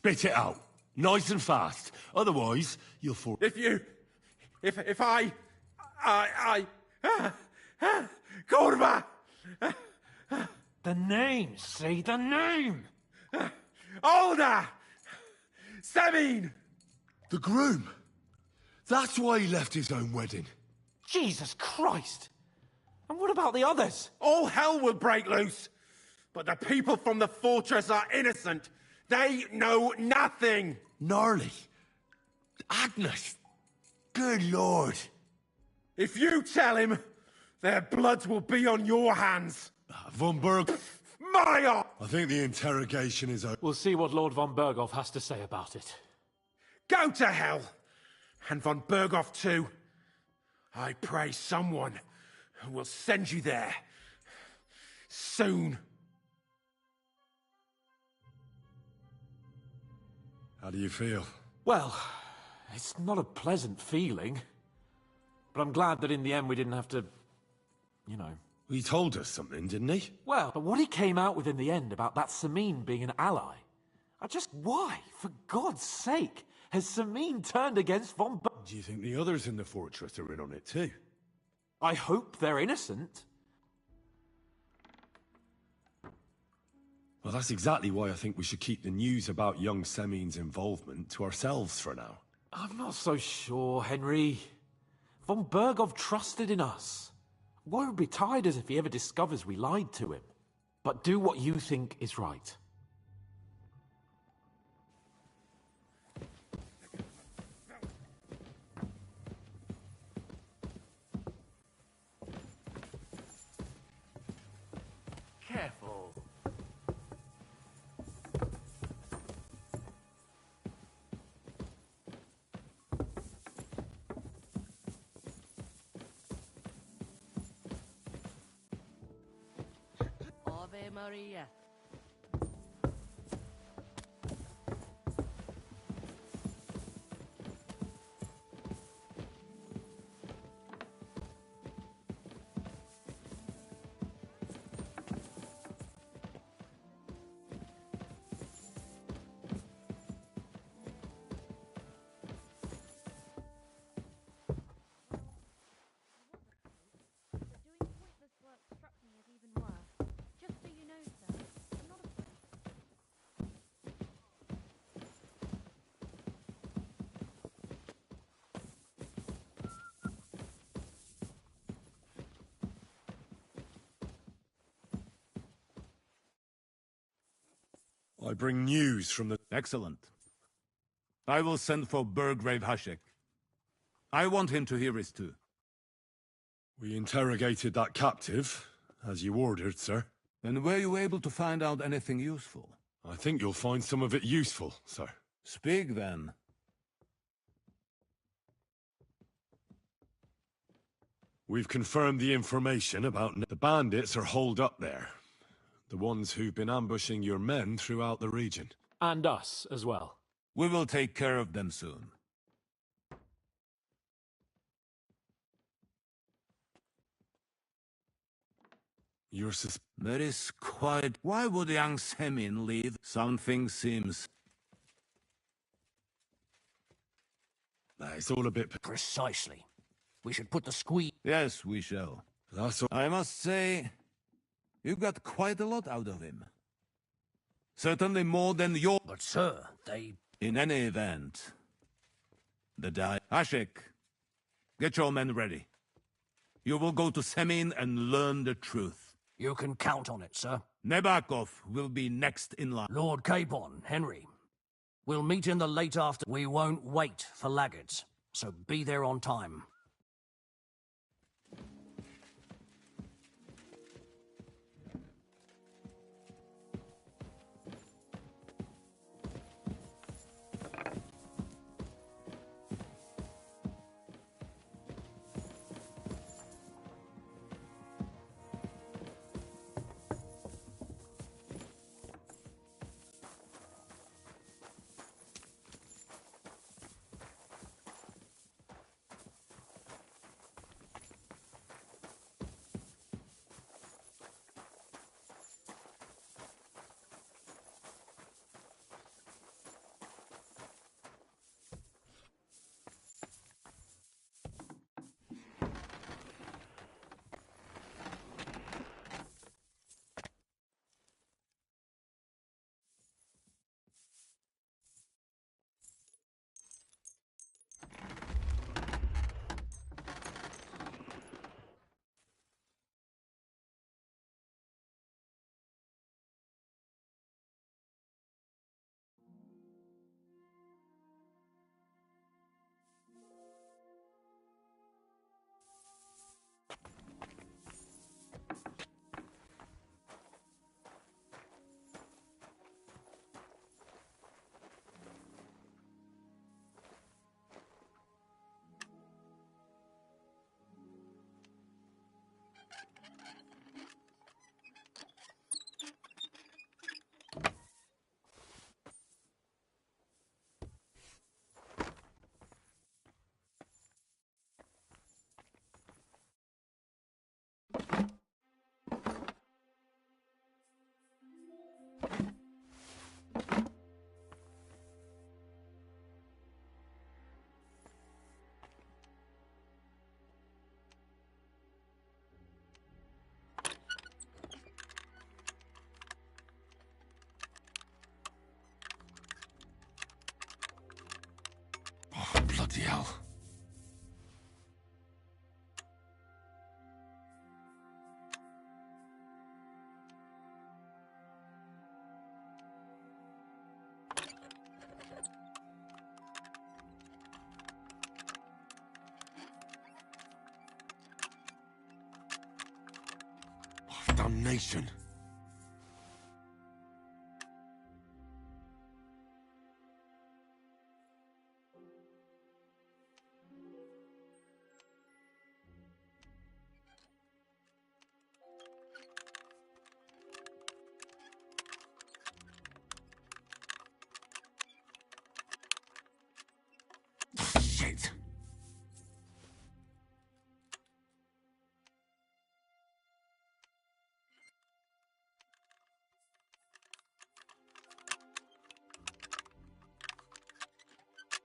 Spit it out. Nice and fast. Otherwise, you'll fall. If I... Kurva! The name, say the name! Older! Semin! The groom. That's why he left his own wedding. Jesus Christ! And what about the others? All hell will break loose. But the people from the fortress are innocent. They know nothing. Gnarly. Agnes. Good lord. If you tell him, their blood will be on your hands. Von Berg. Maya! I think the interrogation is over. We'll see what Lord von Berghoff has to say about it. Go to hell! And von Berghoff too. I pray someone will send you there. Soon. How do you feel? Well, it's not a pleasant feeling. But I'm glad that in the end we didn't have to, you know... He told us something, didn't he? Well, but what he came out with in the end about that Samin being an ally... why, for God's sake, has Samin turned against von Berg? Do you think the others in the fortress are in on it too? I hope they're innocent. Well, that's exactly why I think we should keep the news about young Samin's involvement to ourselves for now. I'm not so sure, Henry. Von Berghoff trusted in us. Woe betide us if he ever discovers we lied to him. But do what you think is right. Careful. Ave Maria. I bring news from the... Excellent. I will send for Burgrave Hashek. I want him to hear it too. We interrogated that captive, as you ordered, sir. And were you able to find out anything useful? I think you'll find some of it useful, sir. Speak then. We've confirmed the information about... The bandits are holed up there. The ones who've been ambushing your men throughout the region. And us as well. We will take care of them soon. You're There is quite... Why would young Semin leave? Something seems... It's all a bit... Precisely. We should put the squeeze... Yes, we shall. That's all... I must say, you got quite a lot out of him. Certainly more than your... But sir, they... In any event, the Hashek, get your men ready. You will go to Semin and learn the truth. You can count on it, sir. Nebakov will be next in line. Lord Capon, Henry. We'll meet in the late after... We won't wait for laggards, so be there on time. hell. Damnation. Shit.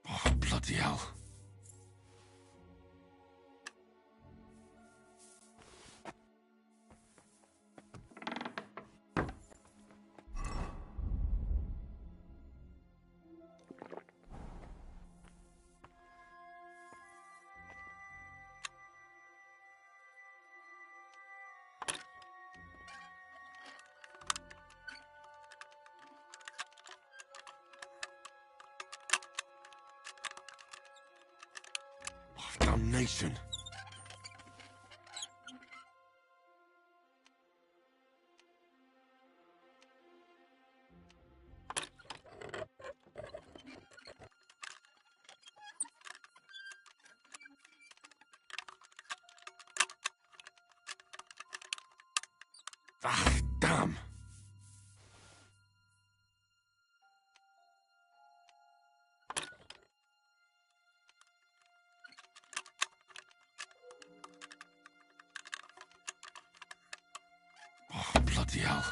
Oh, bloody hell. Damnation. Ah, damn. Oh, bloody hell.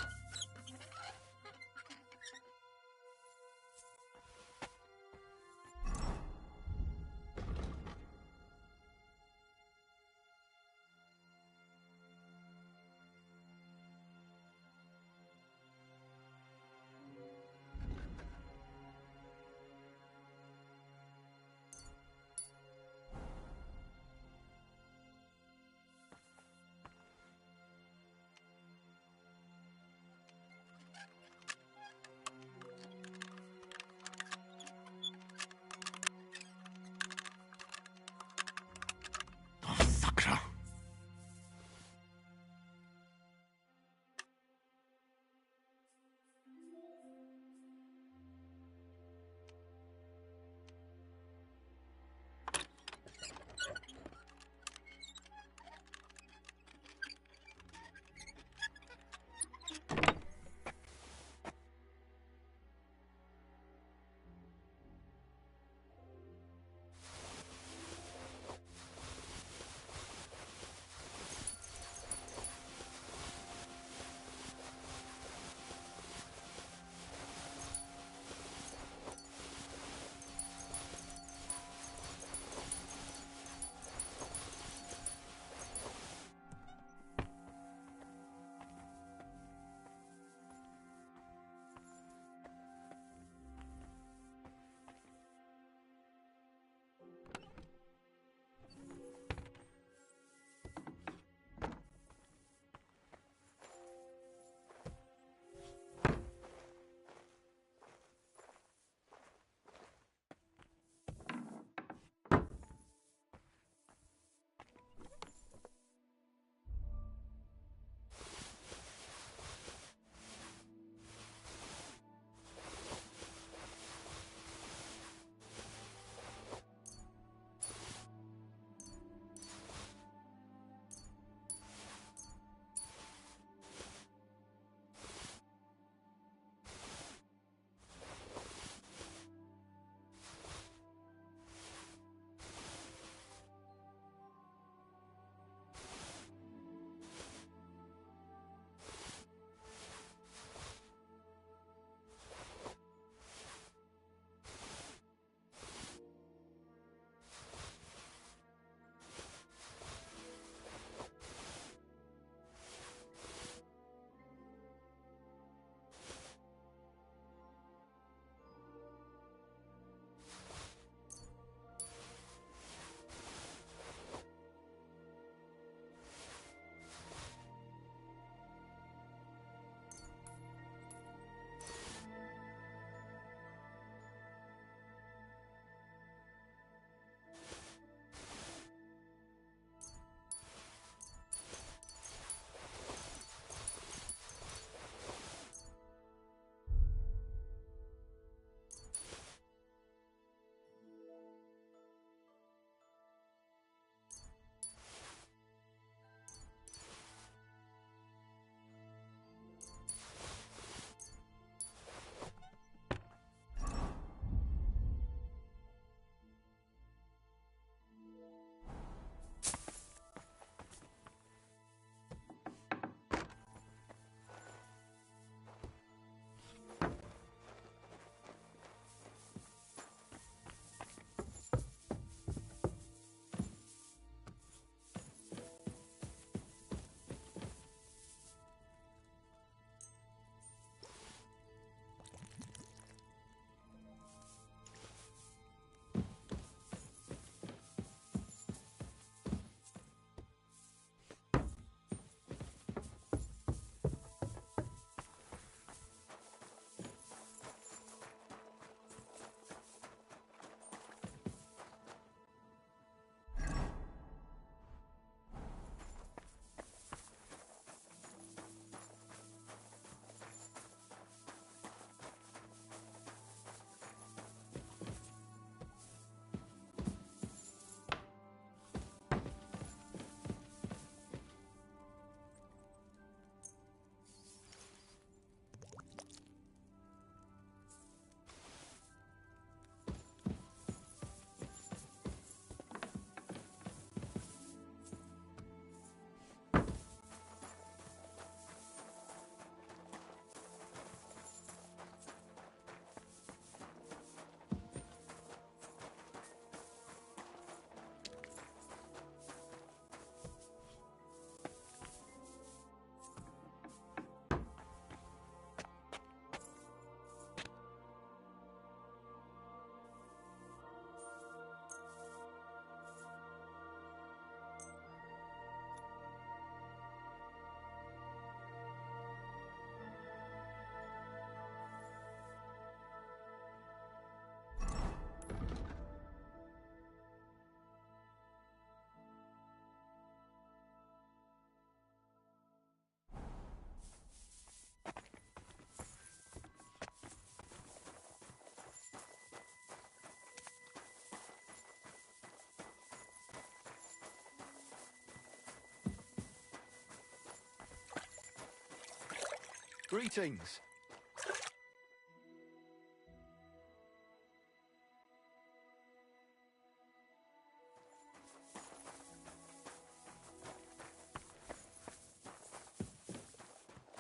Greetings.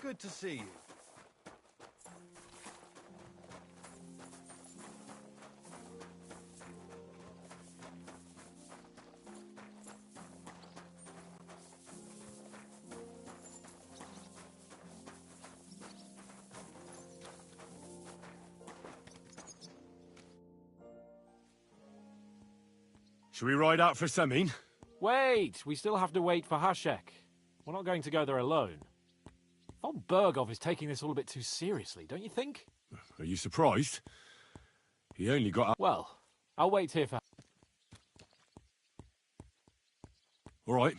Good to see you. Should we ride out for Semin? Wait! We still have to wait for Hashek. We're not going to go there alone. Von Bergov is taking this all a bit too seriously, don't you think? Are you surprised? He only got out. Well, I'll wait here for... All right.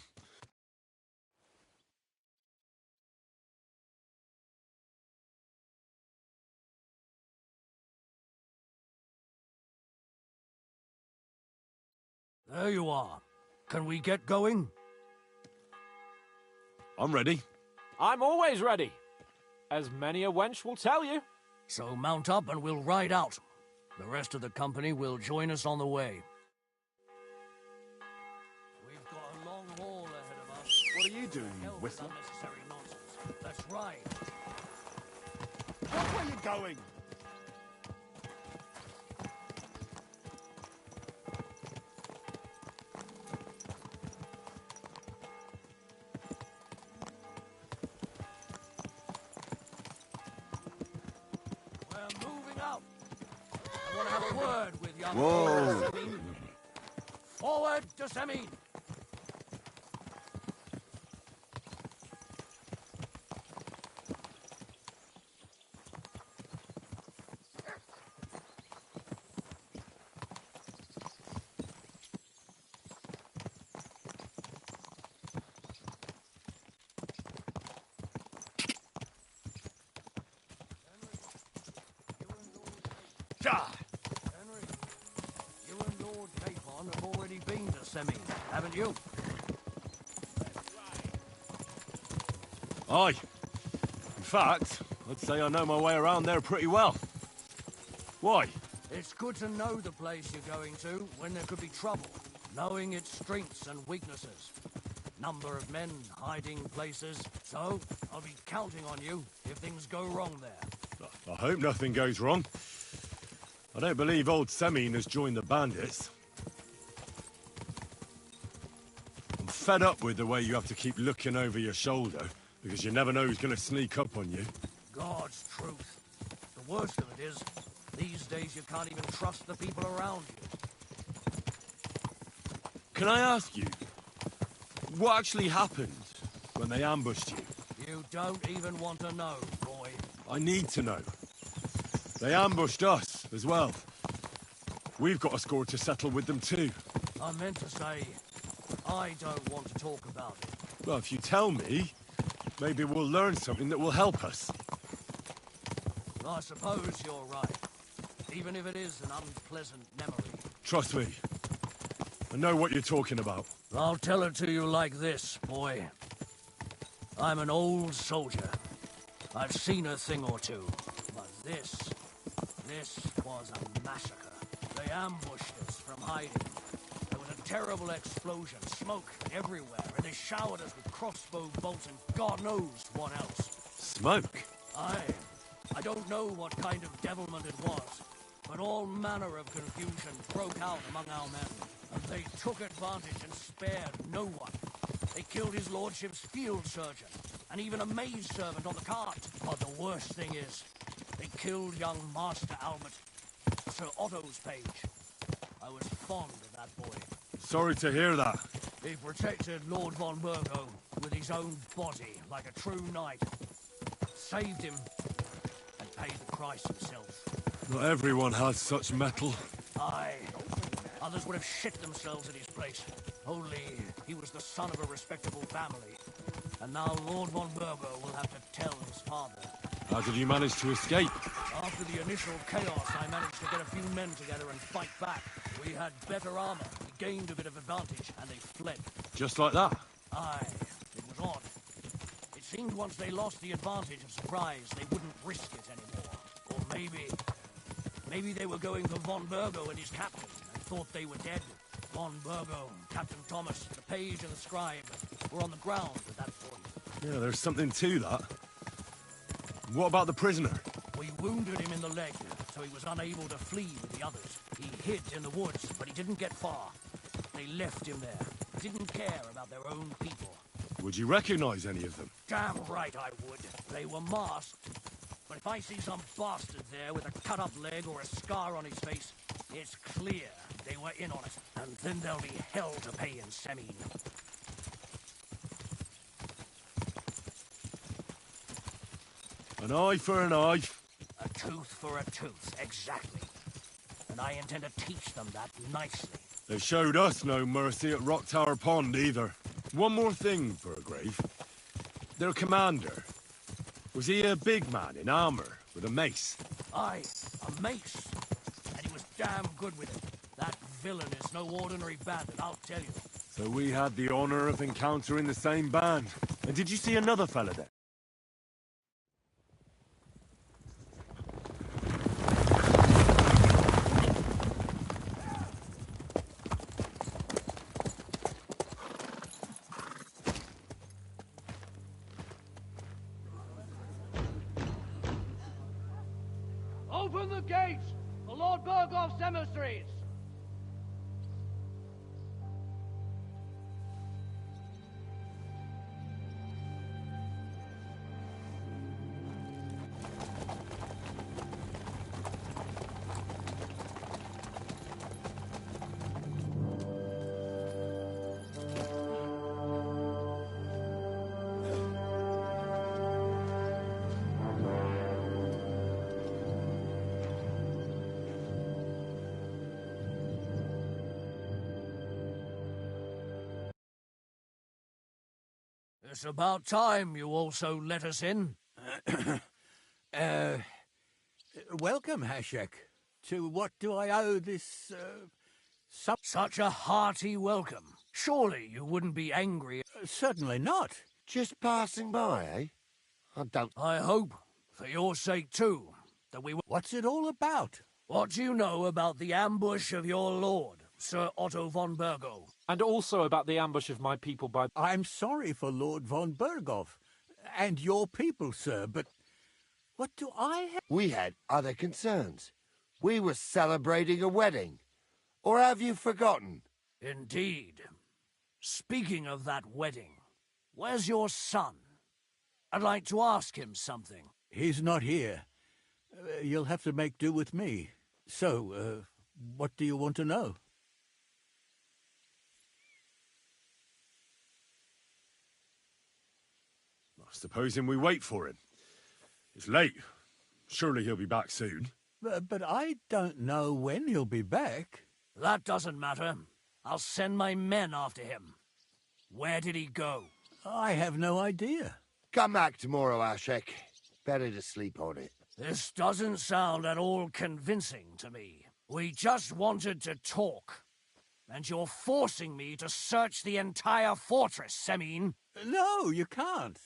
There you are. Can we get going? I'm ready. I'm always ready. As many a wench will tell you. So mount up and we'll ride out. The rest of the company will join us on the way. We've got a long haul ahead of us. What are you doing, you whistler? Unnecessary nonsense. Let's ride. Look where you're going! We're moving out. I want to have a word with young Whoa. Semin. Forward to Semin. Henry, you and Lord Capon have already been to Semin, haven't you? Aye. In fact, I'd say I know my way around there pretty well. Why? It's good to know the place you're going to when there could be trouble, knowing its strengths and weaknesses. Number of men, hiding places. So, I'll be counting on you if things go wrong there. I hope nothing goes wrong. I don't believe old Semin has joined the bandits. I'm fed up with the way you have to keep looking over your shoulder, because you never know who's going to sneak up on you. God's truth. The worst of it is, these days you can't even trust the people around you. Can I ask you, what actually happened when they ambushed you? You don't even want to know, boy. I need to know. They ambushed us as well. We've got a score to settle with them too. I meant to say, I don't want to talk about it. Well, if you tell me, maybe we'll learn something that will help us. I suppose you're right. Even if it is an unpleasant memory. Trust me. I know what you're talking about. I'll tell it to you like this, boy. I'm an old soldier. I've seen a thing or two. But this was a massacre. They ambushed us from hiding. There was a terrible explosion, smoke everywhere, and they showered us with crossbow bolts and God knows what else. Smoke? I don't know what kind of devilment it was, but all manner of confusion broke out among our men, and they took advantage and spared no one. They killed his lordship's field surgeon, and even a maid servant on the cart. But the worst thing is, they killed young Master Albert, Sir Otto's page. I was fond of that boy. Sorry to hear that. He protected Lord von Burgo with his own body like a true knight. Saved him, and paid the price himself. Not everyone has such mettle. Aye. Others would have shit themselves at his place. Only he was the son of a respectable family. And now Lord von Burgo will have to tell his father. How did you manage to escape? After the initial chaos, I managed to get a few men together and fight back. We had better armor, we gained a bit of advantage, and they fled. Just like that? Aye, it was odd. It Seemed once they lost the advantage of surprise, they wouldn't risk it anymore. Or maybe they were going for Von Burgo and his captain, and thought they were dead. Von Burgo, Captain Thomas, the page and the scribe were on the ground at that point. Yeah, there's something to that. What about the prisoner? We wounded him in the leg, so he was unable to flee with the others. He hid in the woods, but he didn't get far. They left him there. Didn't care about their own people. Would you recognize any of them? Damn right I would. They were masked. But if I see some bastard there with a cut-up leg or a scar on his face, it's clear they were in on it. And then there'll be hell to pay in Semine. An eye for an eye. A tooth for a tooth, exactly. And I intend to teach them that nicely. They showed us no mercy at Rock Tower Pond either. One more thing, Burgrave. Their commander. Was he a big man in armor with a mace? Aye, a mace. And he was damn good with it. That villain is no ordinary bandit, I'll tell you. So we had the honor of encountering the same band. And did you see another fella there? Open the gates for Lord Burgoff's emissaries! It's about time you also let us in. Welcome, Hashek. To what do I owe this, Such a hearty welcome. Surely you wouldn't be angry. Certainly not. Just passing by, eh? I hope, for your sake too, that we... What's it all about? What do you know about the ambush of your lord, Sir Otto von Burgo? And also about the ambush of my people by... I'm sorry for Lord von Burgov, and your people, sir, but what do I have? We had other concerns. We were celebrating a wedding. Or have you forgotten? Indeed. Speaking of that wedding, where's your son? I'd like to ask him something. He's not here. You'll have to make do with me. So, what do you want to know? Supposing we wait for him. It's late. Surely he'll be back soon. But I don't know when he'll be back. That doesn't matter. I'll send my men after him. Where did he go? I have no idea. Come back tomorrow, Ashek. Better to sleep on it. This doesn't sound at all convincing to me. We just wanted to talk. And you're forcing me to search the entire fortress, Semine. No, you can't.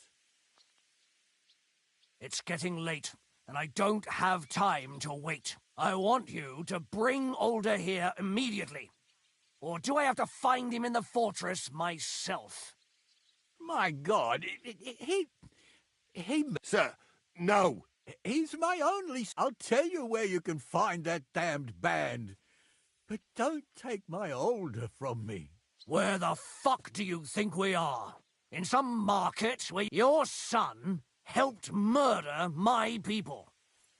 It's getting late, and I don't have time to wait. I want you to bring Older here immediately. Or do I have to find him in the fortress myself? My God, he... Sir, no. He's my only... I'll tell you where you can find that damned band. But don't take my Older from me. Where the fuck do you think we are? In some market where your son helped murder my people.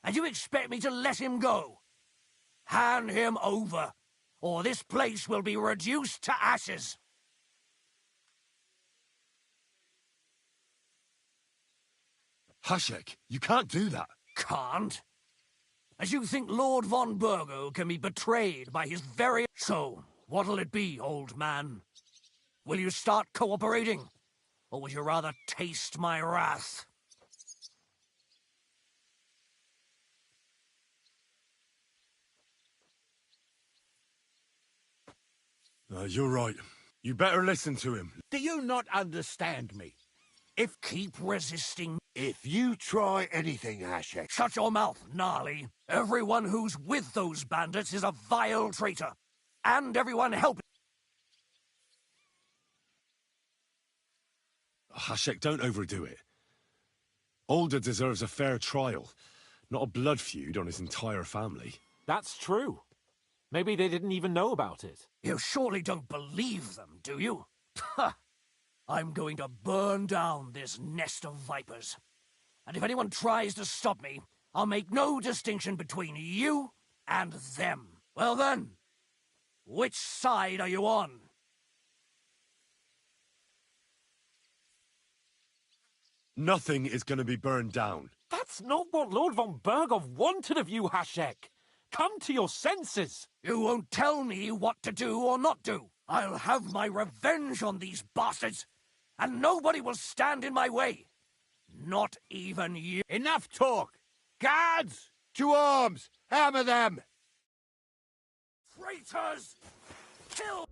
And you expect me to let him go? Hand him over, or this place will be reduced to ashes. Hashek, you can't do that. Can't? As you think Lord von Burgo can be betrayed by his very... So, what'll it be, old man? Will you start cooperating? Or would you rather taste my wrath? You're right. You better listen to him. Do you not understand me? Keep resisting. If you try anything, Hashek... Shut your mouth, Gnarly. Everyone who's with those bandits is a vile traitor. And everyone helping. Hashek, don't overdo it. Alder deserves a fair trial, not a blood feud on his entire family. That's true. Maybe they didn't even know about it. You surely don't believe them, do you? Ha! I'm going to burn down this nest of vipers. And if anyone tries to stop me, I'll make no distinction between you and them. Well then, which side are you on? Nothing is going to be burned down. That's not what Lord von Bergov wanted of you, Hashek. Come to your senses. You won't tell me what to do or not do. I'll have my revenge on these bastards, and nobody will stand in my way. Not even you. Enough talk! Guards! To arms! Hammer them! Traitors! Kill!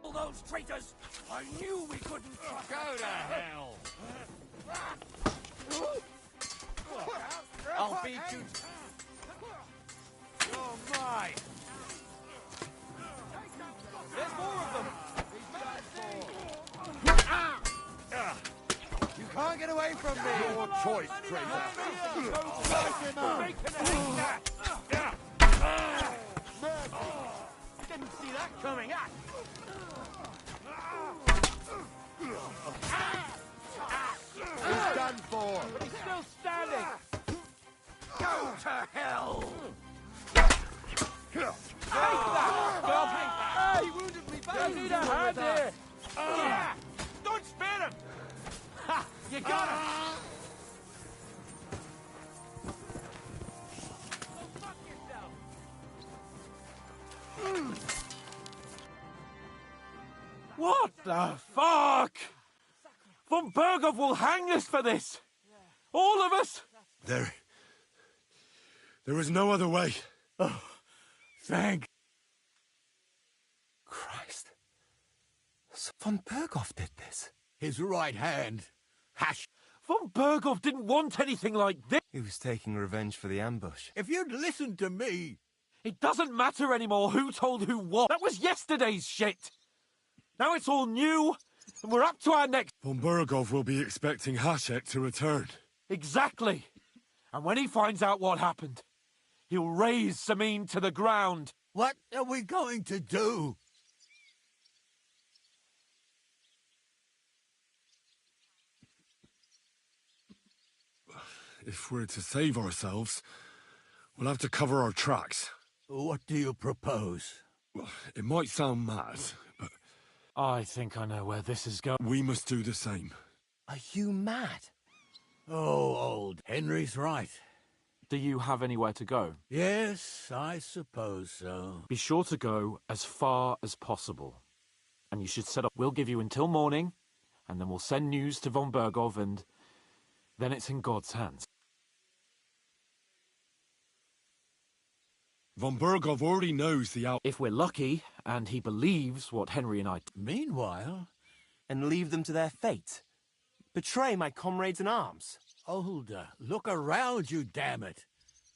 All those traitors! I knew we couldn't Go to hell! I'll beat you. Oh my! There's more of them. You can't get away from me! Your choice, traitor! Didn't see that coming! He's done for! But he's still standing. Go to hell! Take that! Hey, he wounded me back. You need a hand here. Don't spare him. Ha! You got him. Go fuck yourself. What the fuck? Von Bergov will hang us for this. All of us. There is no other way. Oh, thank Christ. So von Bergov did this. his right hand. Von Bergov didn't want anything like this. He was taking revenge for the ambush. If you'd listened to me... It doesn't matter anymore who told who what. That was yesterday's shit. Now it's all new, and we're up to our next... Von Bergov will be expecting Hashek to return. Exactly. And when he finds out what happened, he'll raise Samin to the ground. What are we going to do? If we're to save ourselves, we'll have to cover our tracks. What do you propose? Well, it might sound mad, but... I think I know where this is going. We must do the same. Are you mad? Oh, old Henry's right. Do you have anywhere to go? Yes, I suppose so. Be sure to go as far as possible. And you should set up... We'll give you until morning, and then we'll send news to von Bergov, and then it's in God's hands. Von Bergov already knows the out... If we're lucky, and he believes what Henry and I... Meanwhile... And leave them to their fate? Betray my comrades in arms? Older, look around you, damn it.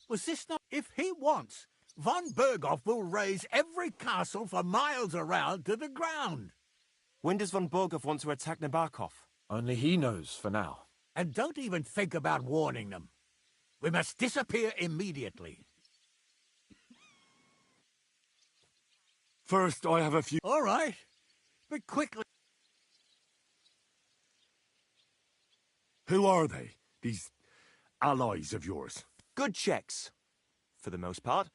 Was this not... If he wants, von Bergov will raise every castle for miles around to the ground. When does von Bergov want to attack Nabokov? Only he knows for now. And don't even think about warning them. We must disappear immediately. First, I have a few... All right, but quickly... Who are they, these allies of yours? Good Czechs, for the most part.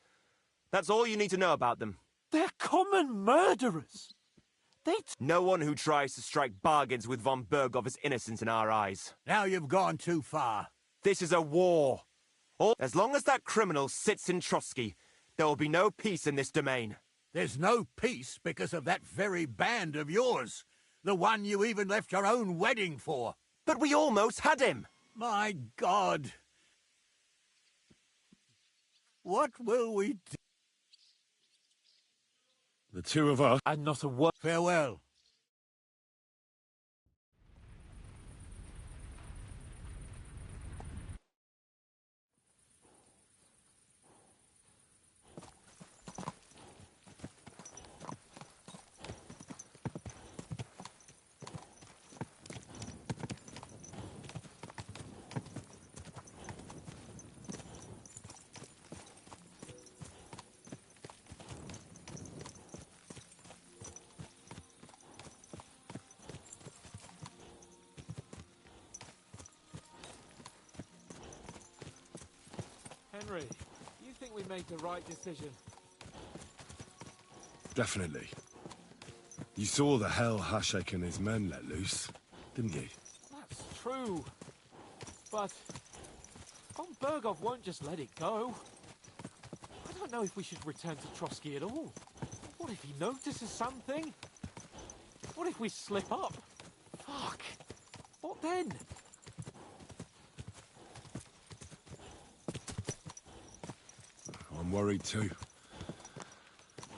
That's all you need to know about them. They're common murderers. No one who tries to strike bargains with von Bergov is innocent in our eyes. Now you've gone too far. This is a war. As long as that criminal sits in Trotsky, there will be no peace in this domain. There's no peace because of that very band of yours. The one you even left your own wedding for. But we almost had him. My God. What will we do? The two of us. And not a word. Farewell. Henry, you think we made the right decision? Definitely. You saw the hell Hashek and his men let loose, didn't you? That's true. But von Bergov won't just let it go. I don't know if we should return to Trotsky at all. What if he notices something? What if we slip up? Fuck. What then? I'm worried too.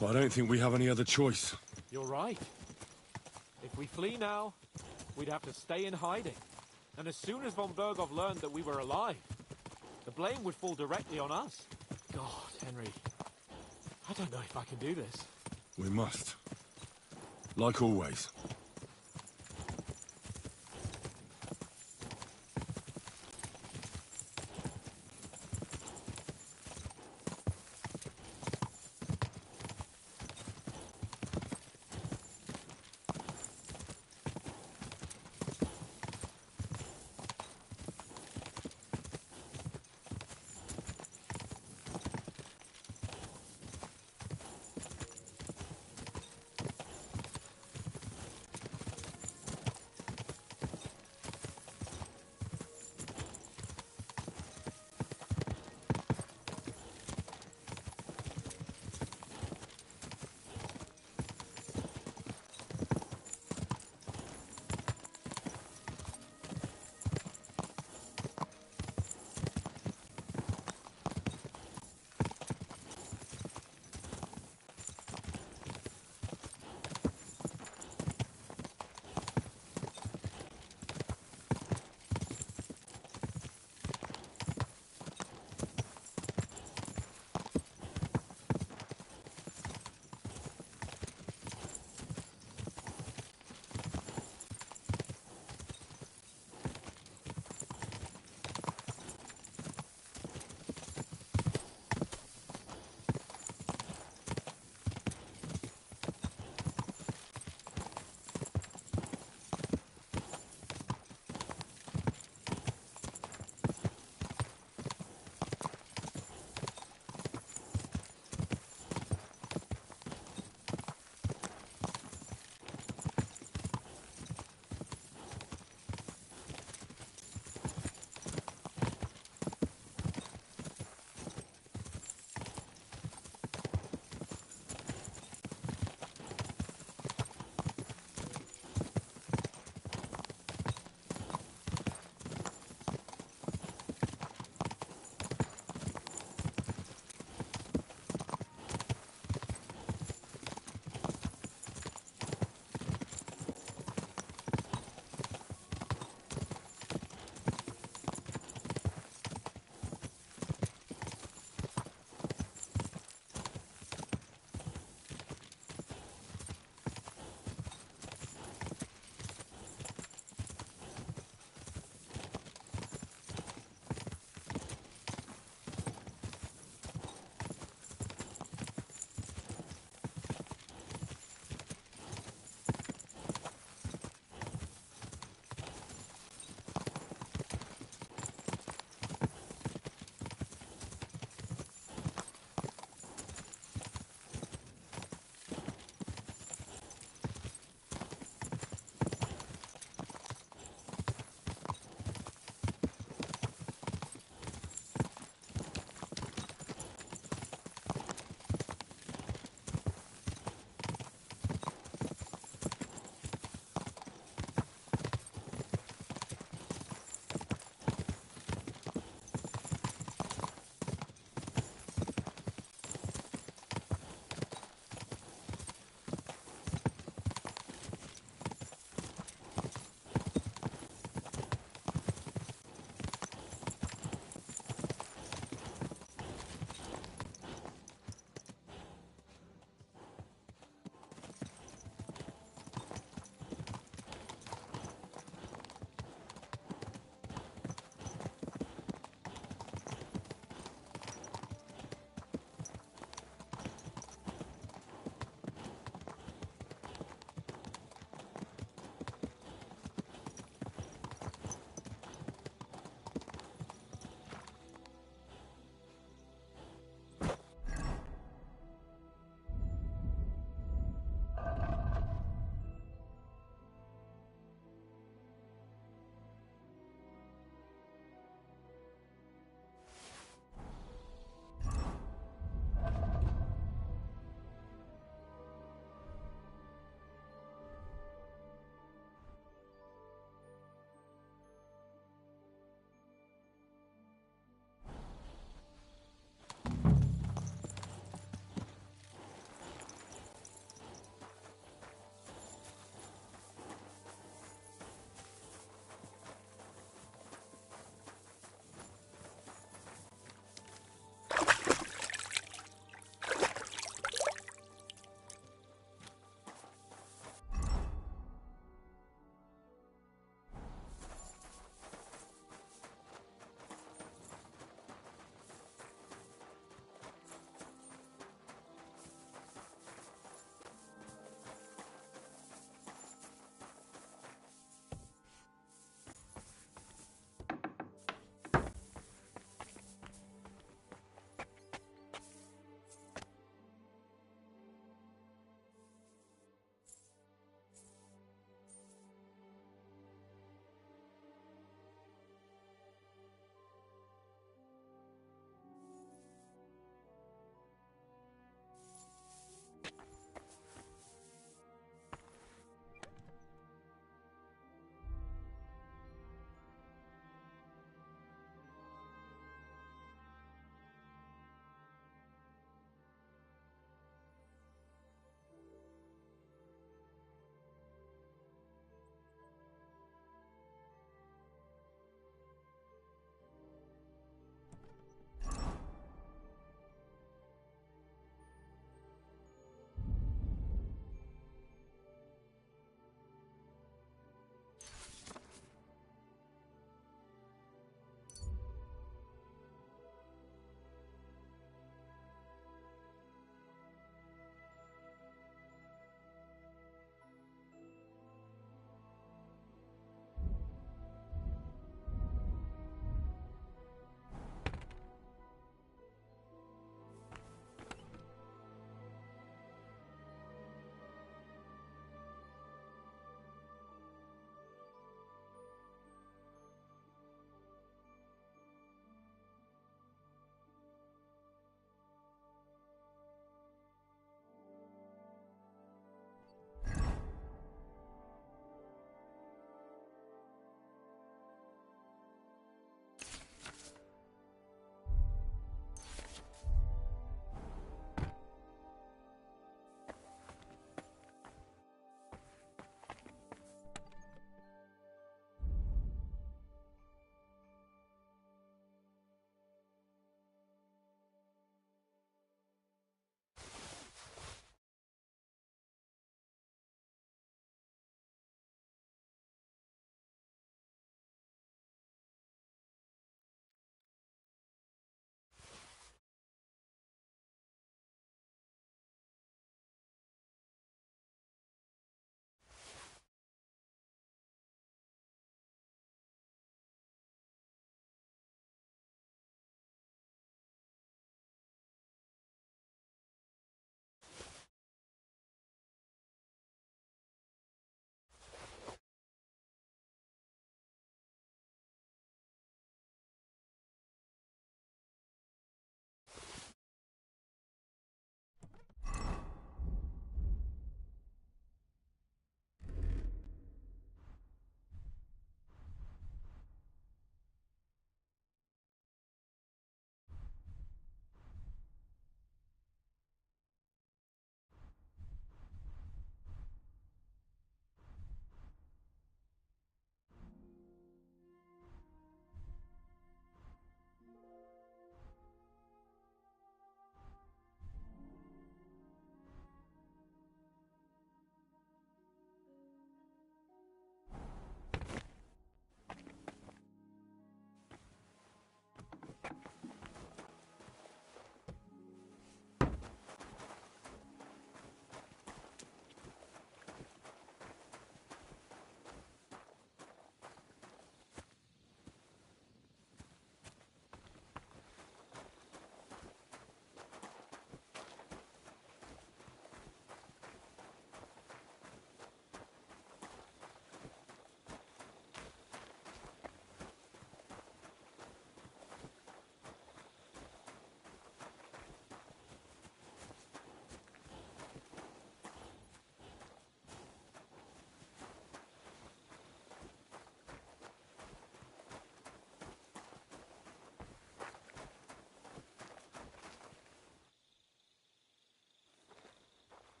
But I don't think we have any other choice. You're right. If we flee now, we'd have to stay in hiding. And as soon as von Bergov learned that we were alive, the blame would fall directly on us. God, Henry, I don't know if I can do this. We must. Like always.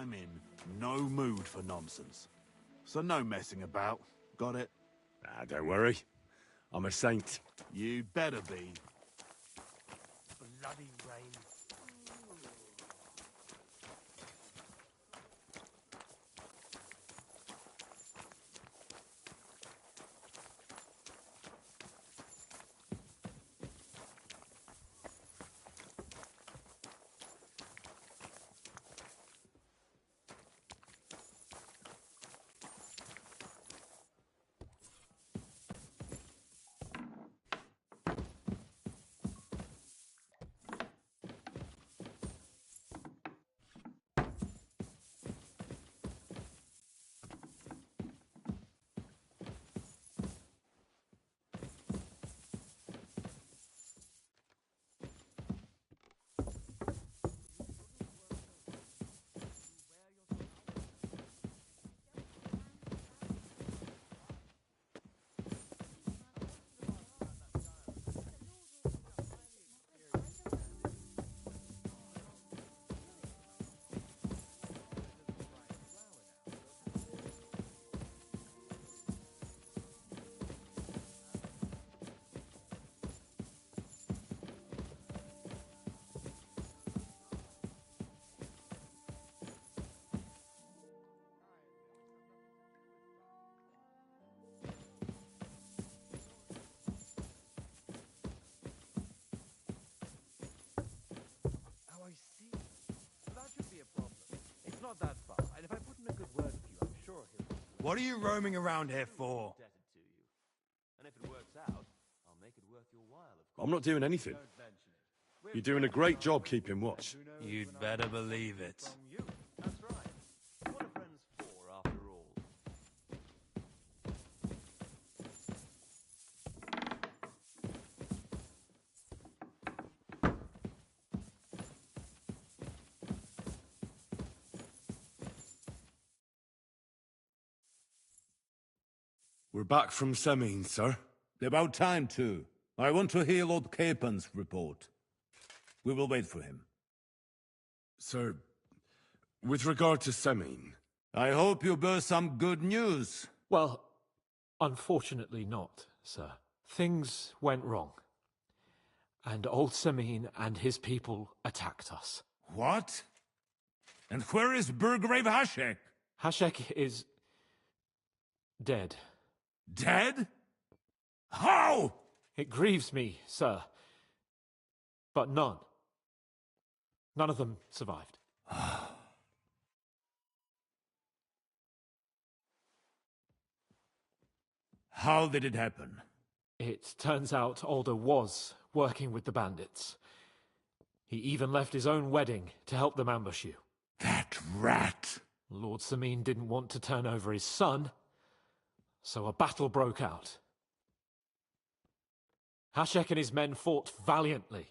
I'm in no mood for nonsense. So no messing about. Got it? Ah, don't worry. I'm a saint. You'd better be. Bloody rain. I see. So that should be a problem. It's not that far, and if I put in a good word with you, I'm sure he'll... What are you roaming around here for? And if it works out, I'll make it worth your while, of course. I'm not doing anything. You're doing a great job keeping watch. You'd better believe it. That's right. What are friends for, after all? We're back from Semine, sir. About time, too. I want to hear Lord Capen's report. We will wait for him. Sir, with regard to Semine... I hope you bear some good news. Well, unfortunately not, sir. Things went wrong. And old Semine and his people attacked us. What? And where is Burgrave Hashek? Hashek is... dead. Dead? How? It grieves me, sir. But none of them survived. How did it happen? It turns out Alder was working with the bandits. He even left his own wedding to help them ambush you. That rat! Lord Semine didn't want to turn over his son, so a battle broke out. Hashek and his men fought valiantly,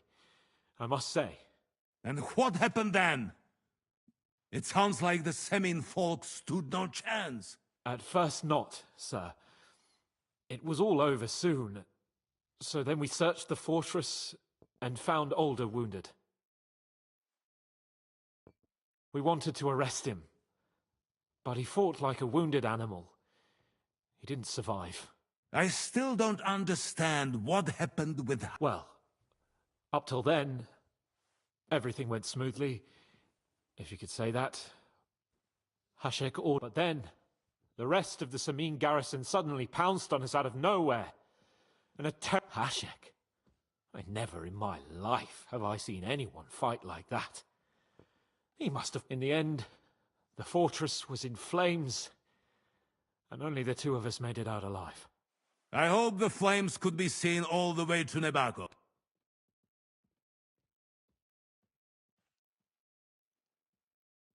I must say. And what happened then? It sounds like the Semine folk stood no chance. At first not, sir. It was all over soon. So then we searched the fortress and found Alder wounded. We wanted to arrest him, but he fought like a wounded animal. He didn't survive. I still don't understand what happened with... Well, up till then, everything went smoothly, if you could say that. Hashek ordered, but then the rest of the Semine garrison suddenly pounced on us out of nowhere. And Hashek. Never in my life have I seen anyone fight like that. He must have... In the end, the fortress was in flames, and only the two of us made it out alive. I hope the flames could be seen all the way to Nebako.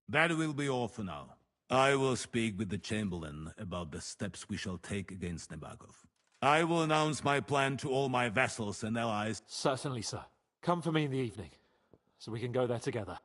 That will be all for now. I will speak with the Chamberlain about the steps we shall take against Nebakov. I will announce my plan to all my vassals and allies. Certainly, sir. Come for me in the evening, so we can go there together.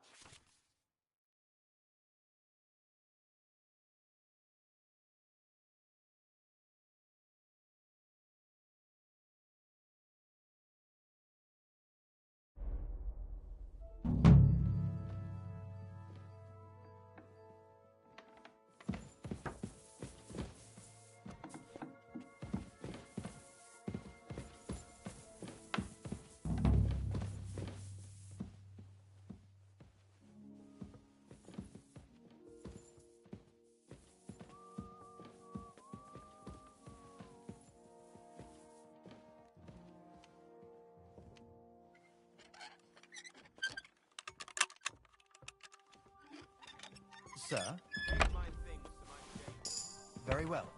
sir. Very well.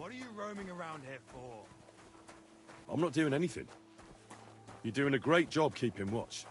What are you roaming around here for? I'm not doing anything. You're doing a great job keeping watch.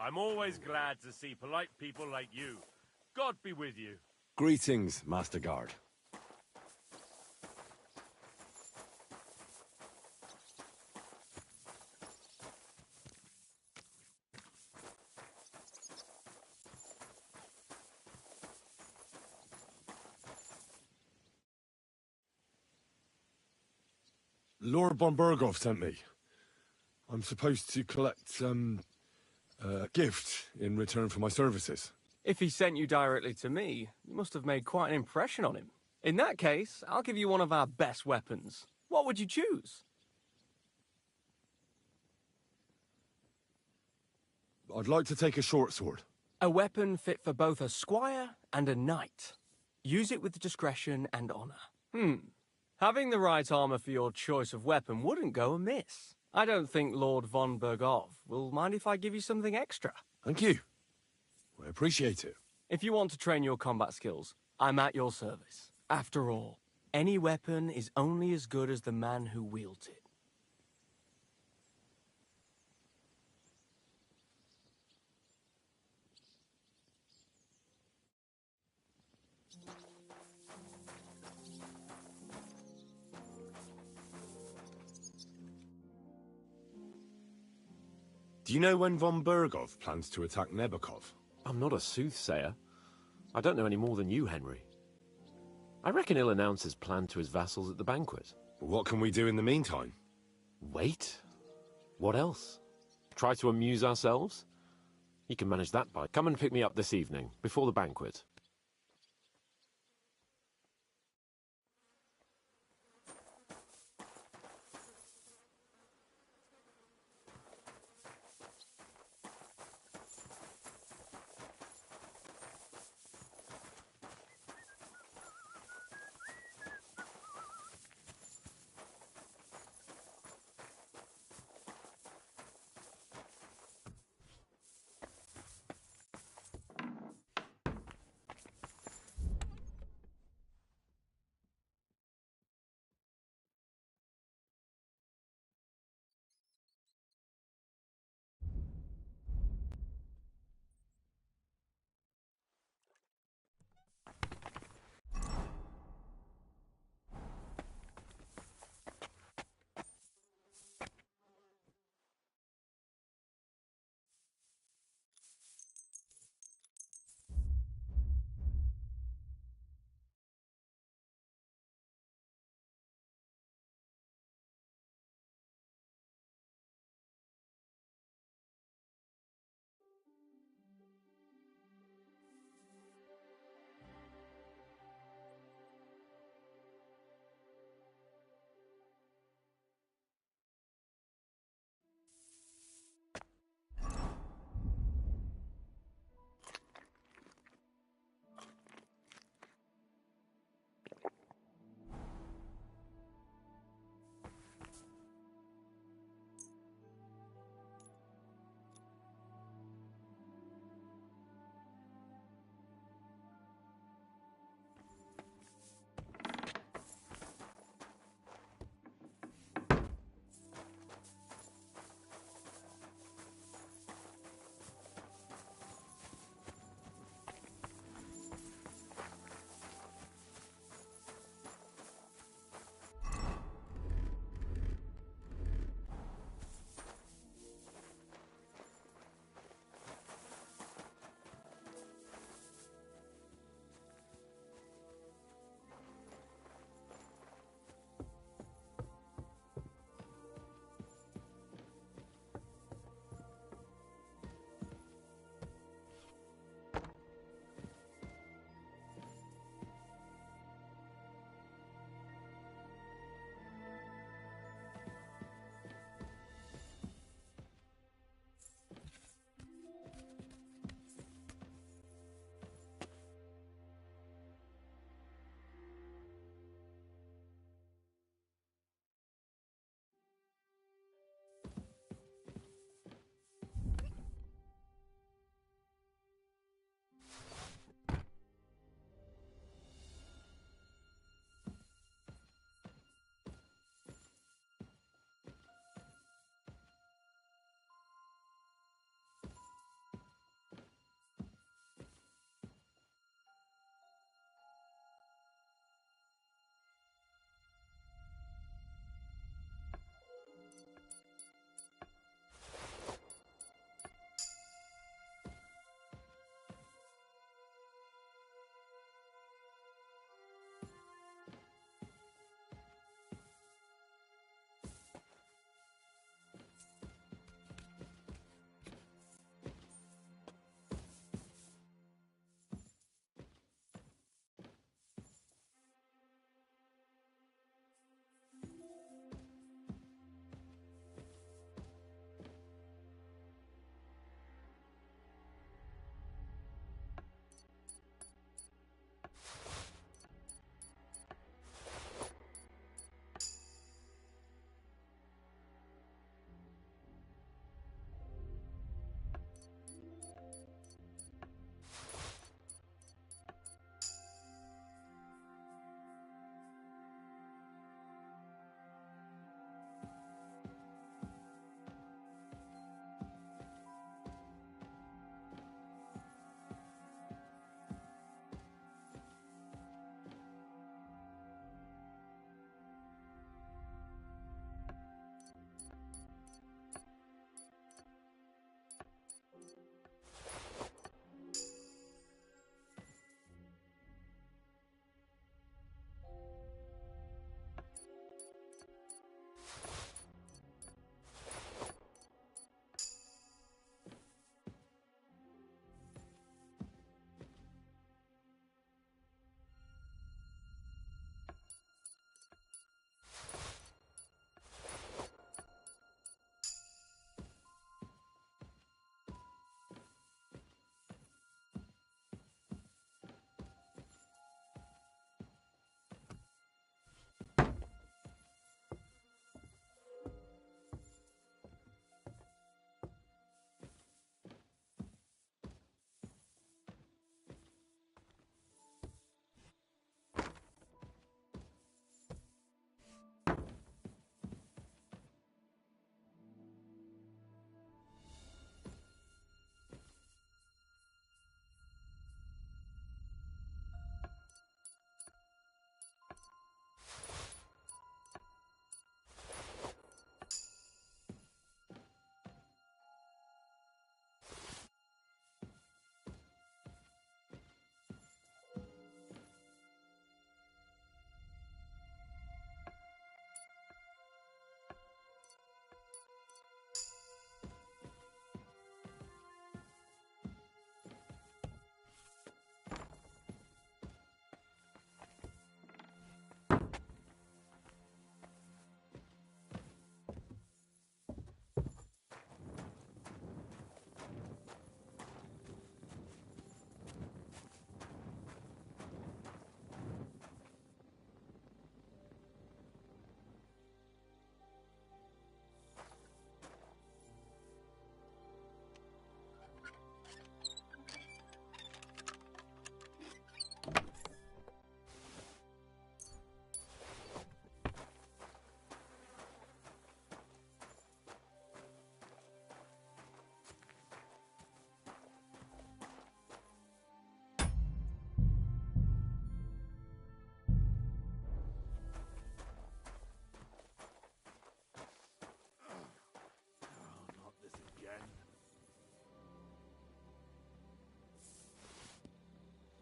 I'm always glad to see polite people like you. God be with you. Greetings, Master Guard. Lord von Berghoff sent me. I'm supposed to collect, a gift in return for my services. If he sent you directly to me, you must have made quite an impression on him. In that case, I'll give you one of our best weapons. What would you choose? I'd like to take a short sword. A weapon fit for both a squire and a knight. Use it with discretion and honor. Having the right armor for your choice of weapon wouldn't go amiss. I don't think Lord von Berghoff will mind if I give you something extra. Thank you. I appreciate it. If you want to train your combat skills, I'm at your service. After all, any weapon is only as good as the man who wields it. Do you know when von Berghoff plans to attack Nebakov? I'm not a soothsayer. I don't know any more than you, Henry. I reckon he'll announce his plan to his vassals at the banquet. What can we do in the meantime? Wait? What else? Try to amuse ourselves? You can manage that by... Come and pick me up this evening, before the banquet.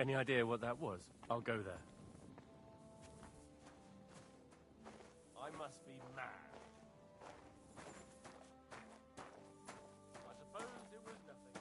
Any idea what that was? I'll go there. I must be mad. I suppose it was nothing.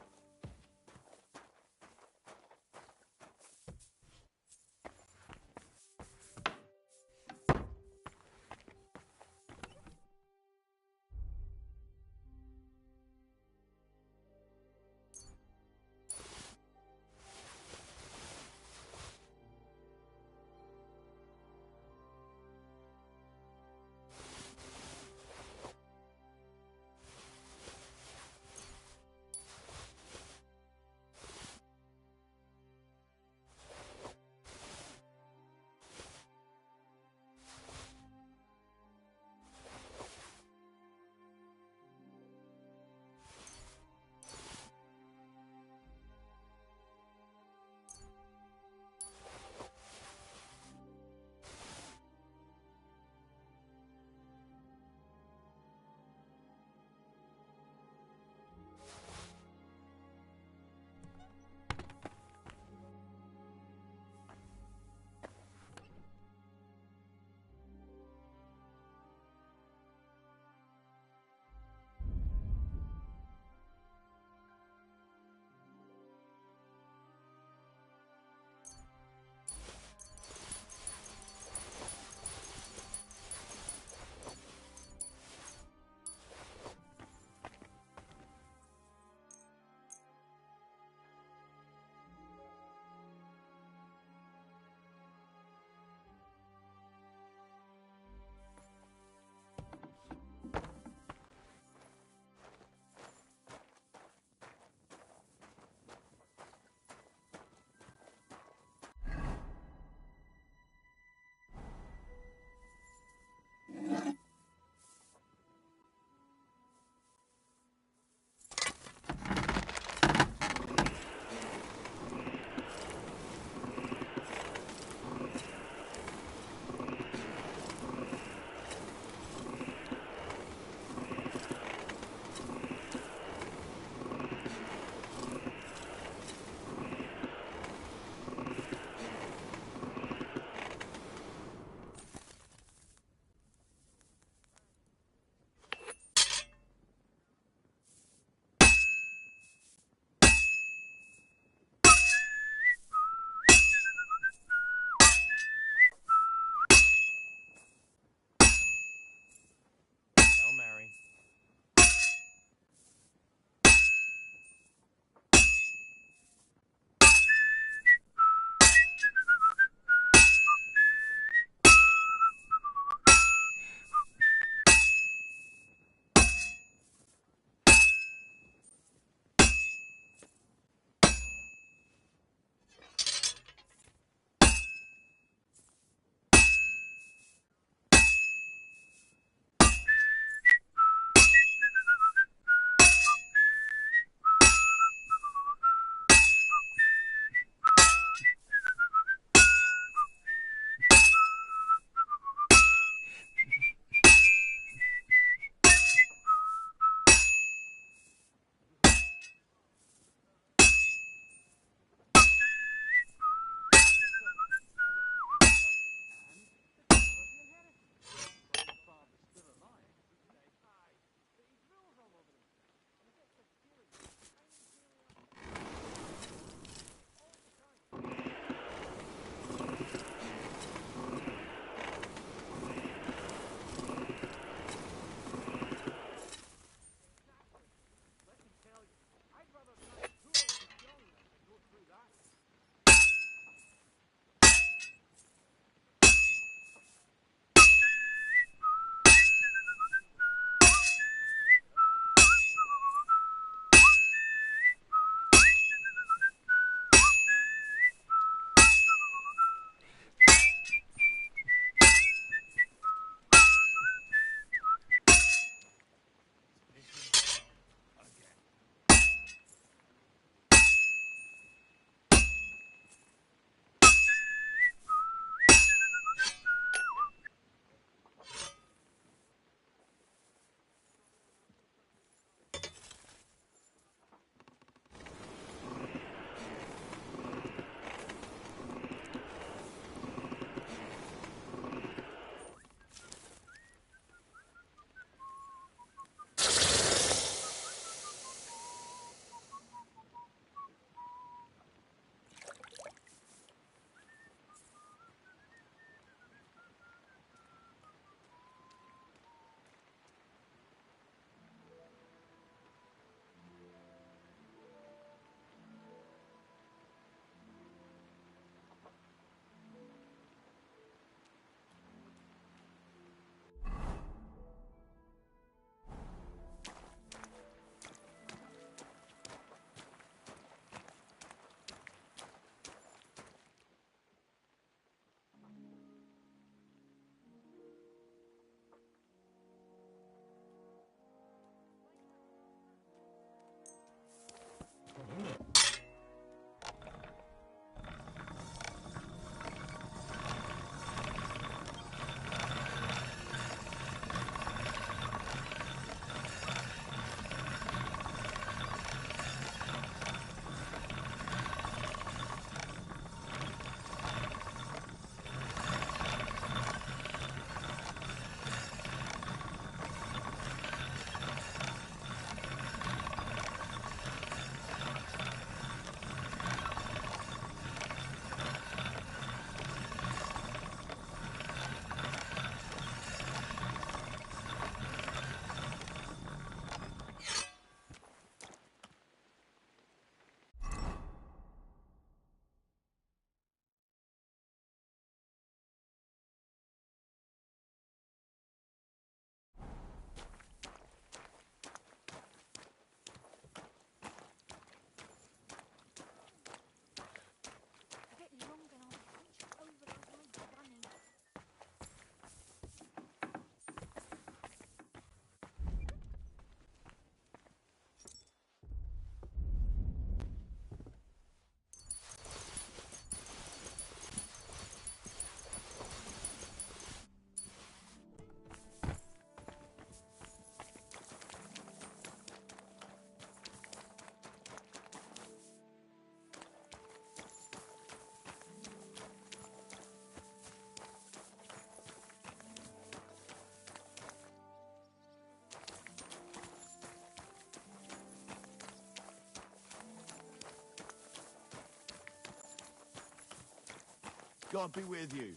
God be with you.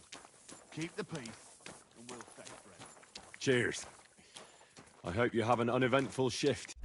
Keep the peace, and we'll stay friends. Cheers. I hope you have an uneventful shift.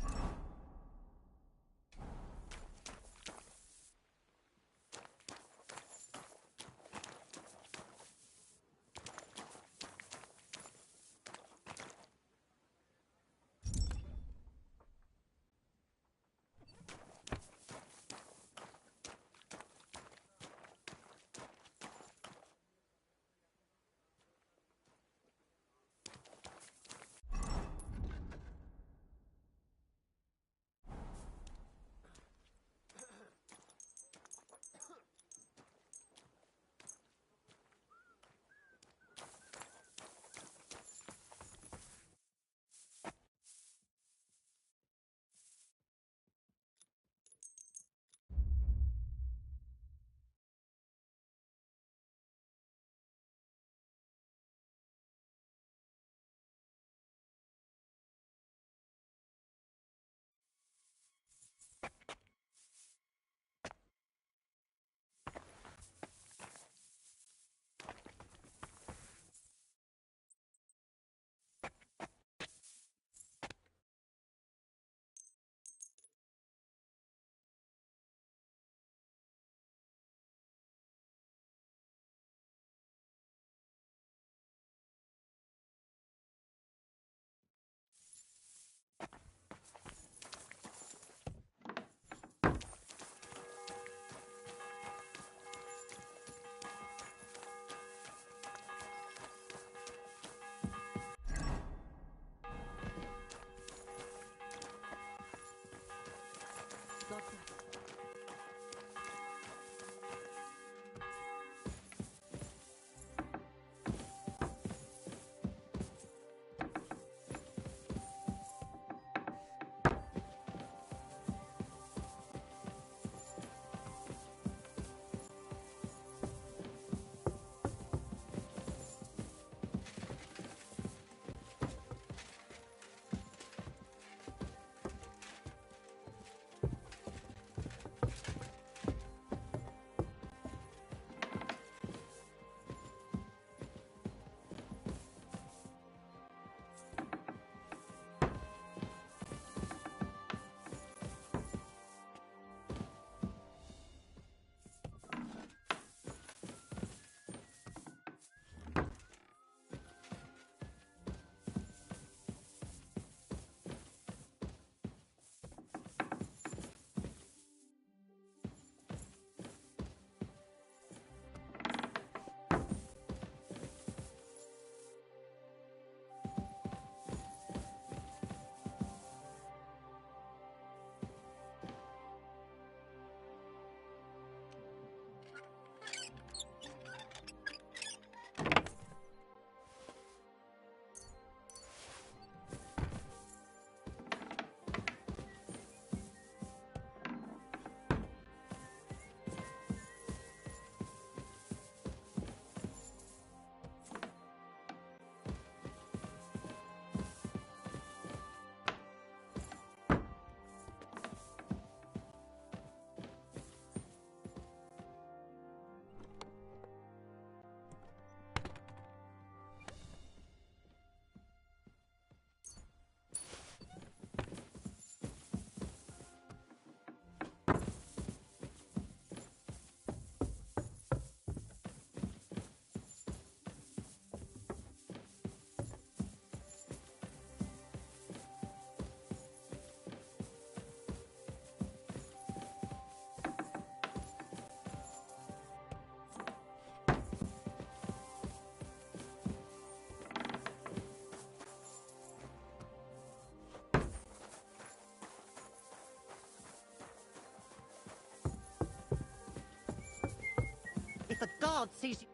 If a god sees you...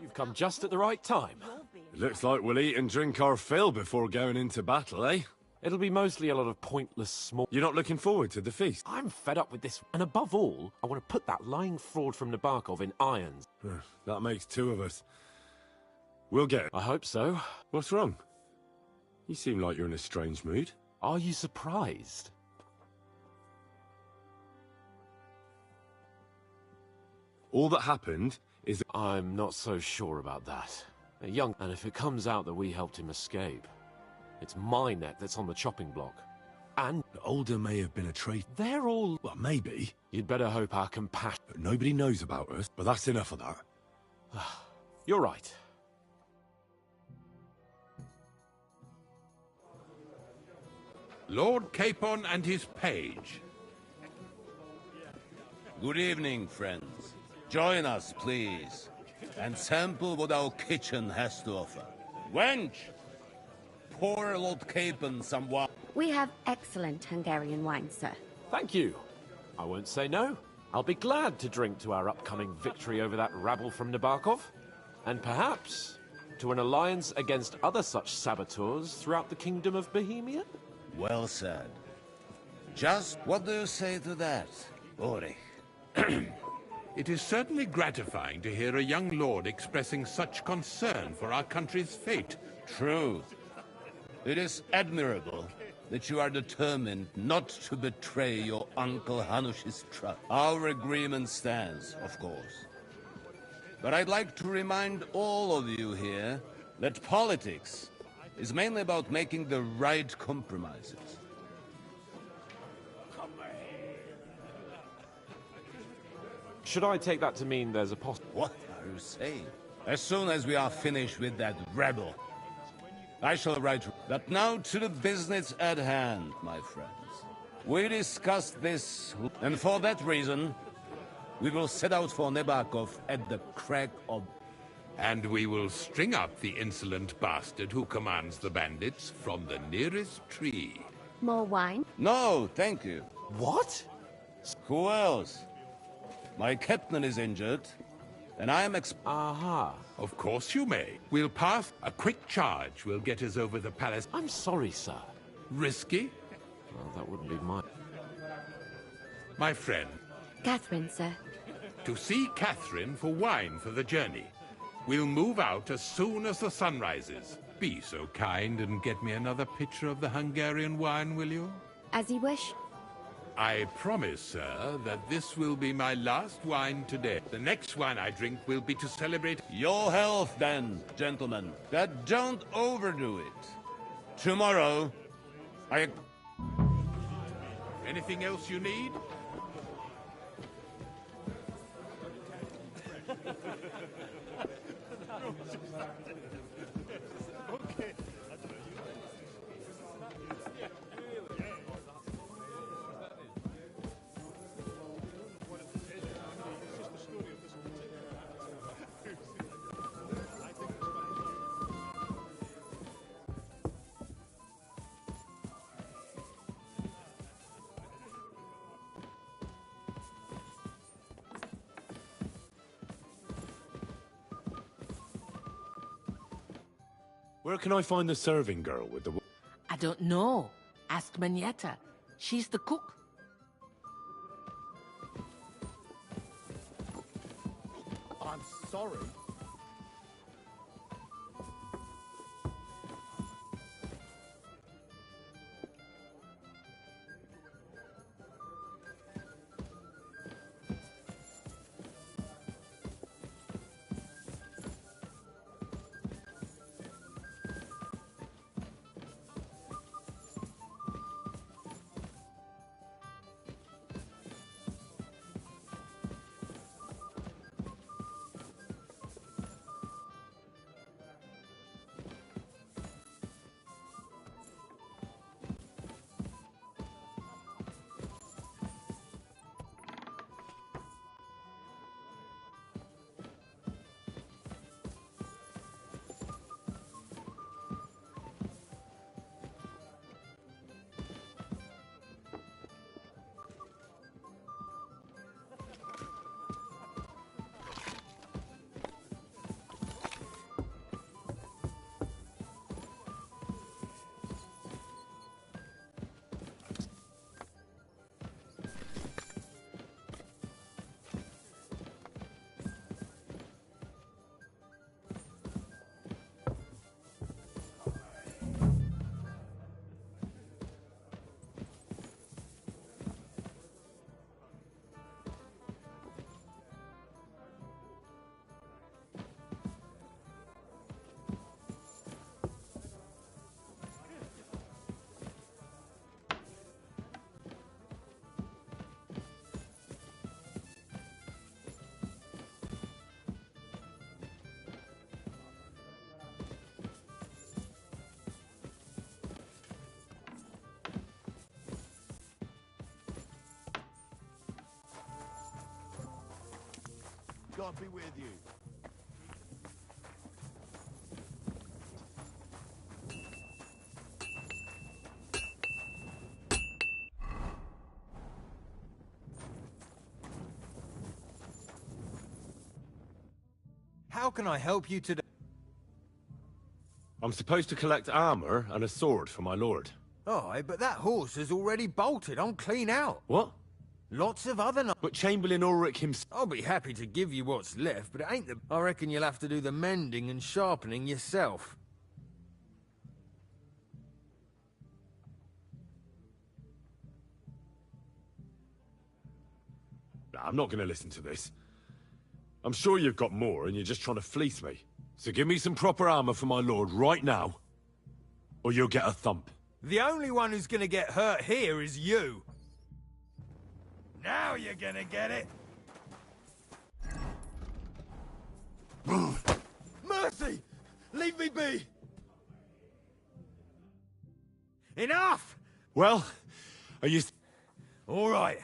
You've come just at the right time. It looks like we'll eat and drink our fill before going into battle, eh? It'll be mostly a lot of pointless small... You're not looking forward to the feast? I'm fed up with this. And above all, I want to put that lying fraud from Nabokov in irons. That makes two of us. We'll get it. I hope so. What's wrong? You seem like you're in a strange mood. Are you surprised? All that happened is that I'm not so sure about that. And if it comes out that we helped him escape, it's my neck that's on the chopping block. And Older may have been a traitor. they're all... Well, maybe. You'd better hope our compassion... But nobody knows about us, but that's enough of that. You're right. Lord Capon and his page. Good evening, friends. Join us, please, and sample what our kitchen has to offer. Wench, pour Lord Capon some wine. We have excellent Hungarian wine, sir. Thank you. I won't say no. I'll be glad to drink to our upcoming victory over that rabble from Nabarkov. And perhaps to an alliance against other such saboteurs throughout the Kingdom of Bohemia? Well said. Just what do you say to that, Ulrich? It is certainly gratifying to hear a young lord expressing such concern for our country's fate. True. It is admirable that you are determined not to betray your Uncle Hanush's trust. Our agreement stands, of course. But I'd like to remind all of you here that politics is mainly about making the right compromises. Should I take that to mean there's a What are you saying? As soon as we are finished with that rebel, I shall write. But now to the business at hand, my friends. We discussed this, and for that reason, we will set out for Nabarkov at the crack of... And we will string up the insolent bastard who commands the bandits from the nearest tree. More wine? No, thank you. What? Who else? My captain is injured, and I am Aha. Of course you may. We'll pass. A quick charge will get us over the palace. I'm sorry, sir. Risky? Well, that wouldn't be mine. My friend. Catherine, sir. To see Catherine for wine for the journey. We'll move out as soon as the sun rises. Be so kind and get me another pitcher of the Hungarian wine, will you? As you wish. I promise, sir, that this will be my last wine today. The next wine I drink will be to celebrate... Your health, then, gentlemen. But don't overdo it. Tomorrow, Anything else you need? Where can I find the serving girl with the... I don't know. Ask Manietta. She's the cook. I'm sorry. God be with you. How can I help you today? I'm supposed to collect armor and a sword for my lord. Aye, but that horse has already bolted. I'm clean out. What? Lots of other... But Chamberlain Ulrich himself... I'll be happy to give you what's left, but it ain't the... I reckon you'll have to do the mending and sharpening yourself. Nah, I'm not going to listen to this. I'm sure you've got more and you're just trying to fleece me. So give me some proper armor for my lord right now, or you'll get a thump. The only one who's gonna get hurt here is you. Now you're gonna get it. Mercy! Leave me be! Enough! Well, are you... All right.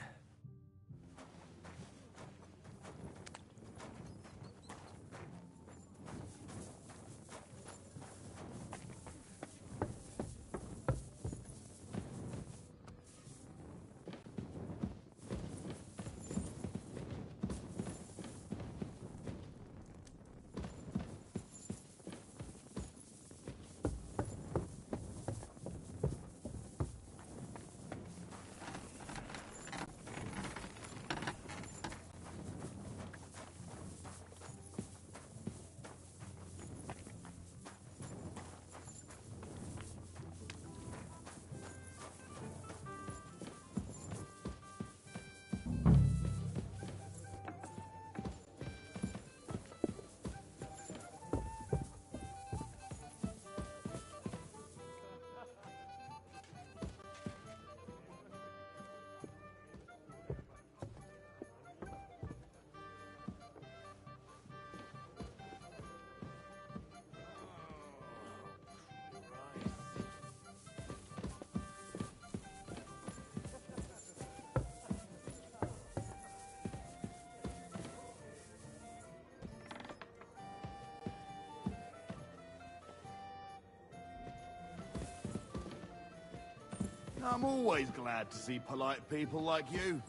I'm always glad to see polite people like you.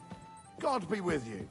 God be with you.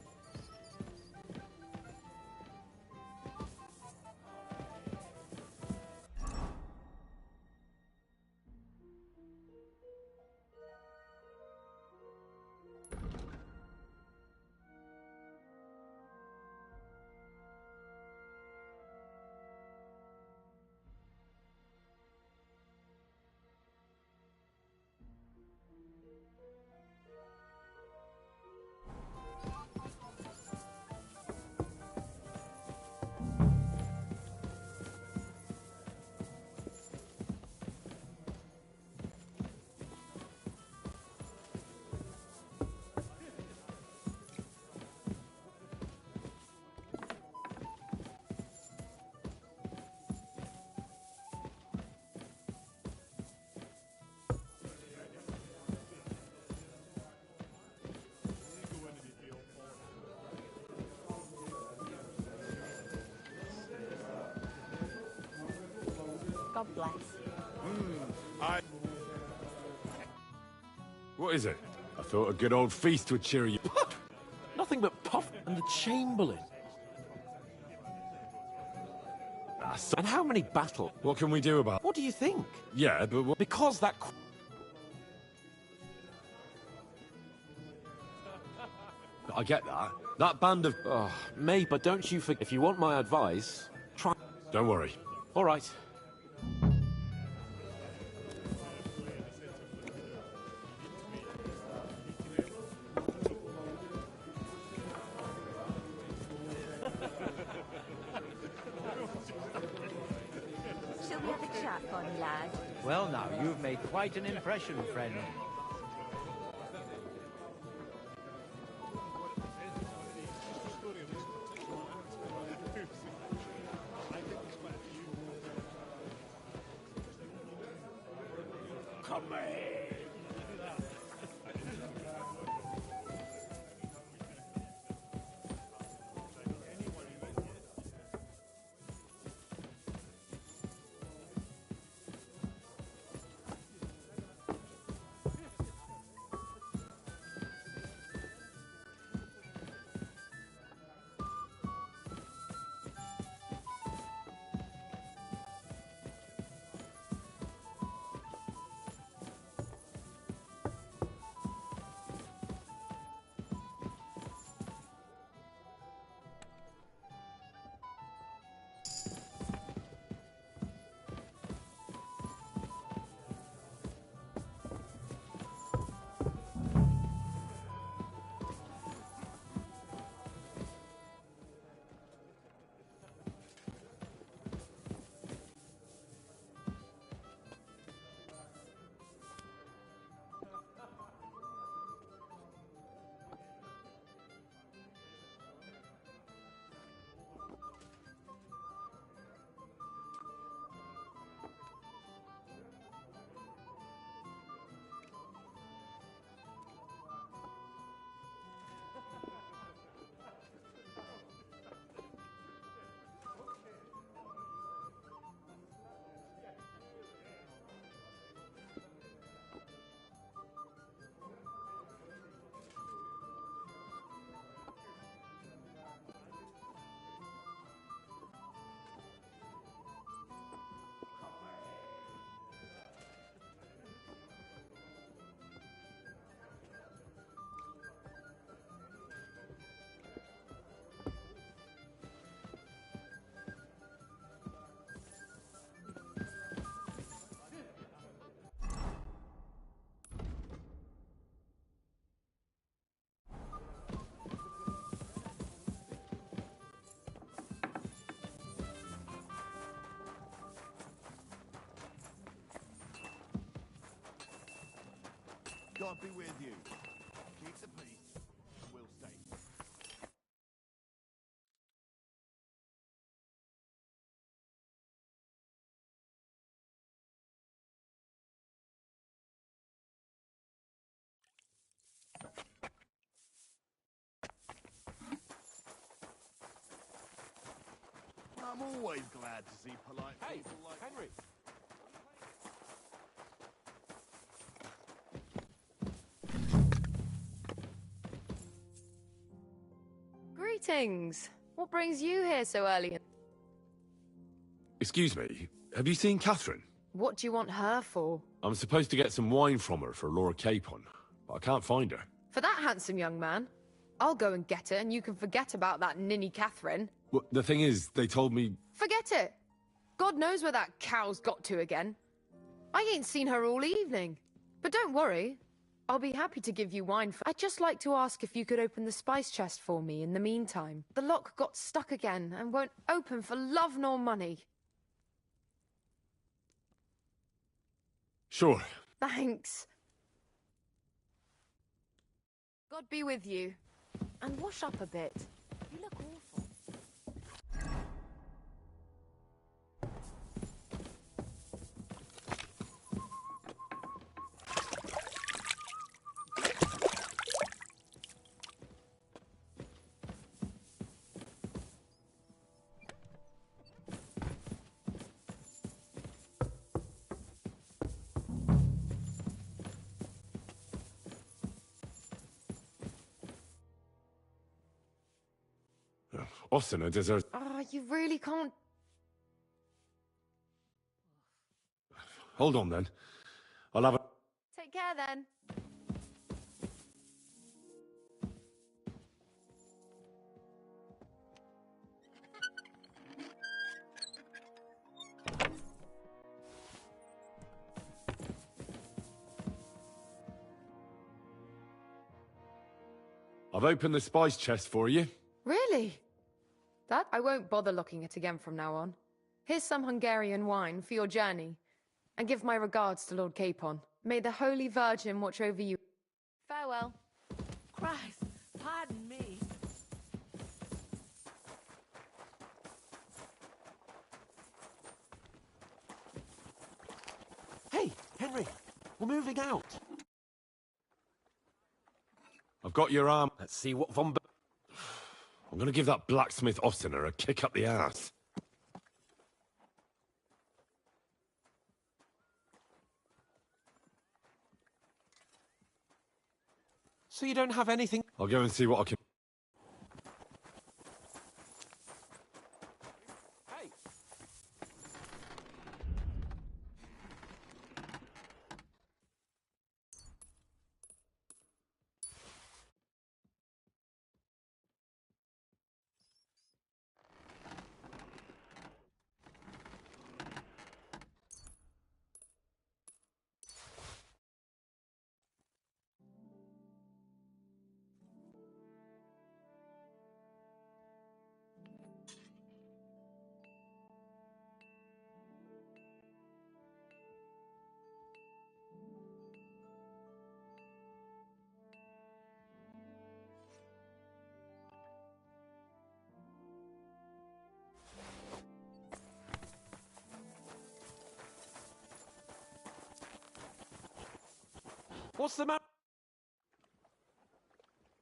God bless. What is it? I thought a good old feast would cheer you. Nothing but puff and the Chamberlain. And how many battle? What can we do about... What do you think? Yeah, but what... Because that... I get that. That band of... Oh, mate, but don't you forget... If you want my advice, try... Don't worry. All right. Shall we have a chat, Bonnie lad? Well now, you've made quite an impression, friend. Come here. God be with you. Keep the peace, and we'll stay. I'm always glad to see polite people like Henry. Greetings. What brings you here so early? Excuse me, have you seen Catherine? What do you want her for? I'm supposed to get some wine from her for Lord Capon, but I can't find her. For that handsome young man? I'll go and get her, and you can forget about that ninny Catherine. Well, the thing is, they told me... Forget it. God knows where that cow's got to again. I ain't seen her all evening. But don't worry. I'll be happy to give you wine for... I'd just like to ask if you could open the spice chest for me in the meantime. The lock got stuck again and won't open for love nor money. Sure. Thanks. God be with you. And wash up a bit. You look awful. Austin deserves... Ah, you really can't... Hold on, then. I'll have a... Take care, then. I've opened the spice chest for you. Really? That? I won't bother looking it again from now on. Here's some Hungarian wine for your journey. And give my regards to Lord Capon. May the Holy Virgin watch over you. Farewell. Christ, pardon me. Hey, Henry, we're moving out. I've got your arm. Let's see what Von... I'm gonna give that blacksmith Ostiner a kick up the ass. So you don't have anything... I'll go and see what I can... Hey! What's the matter?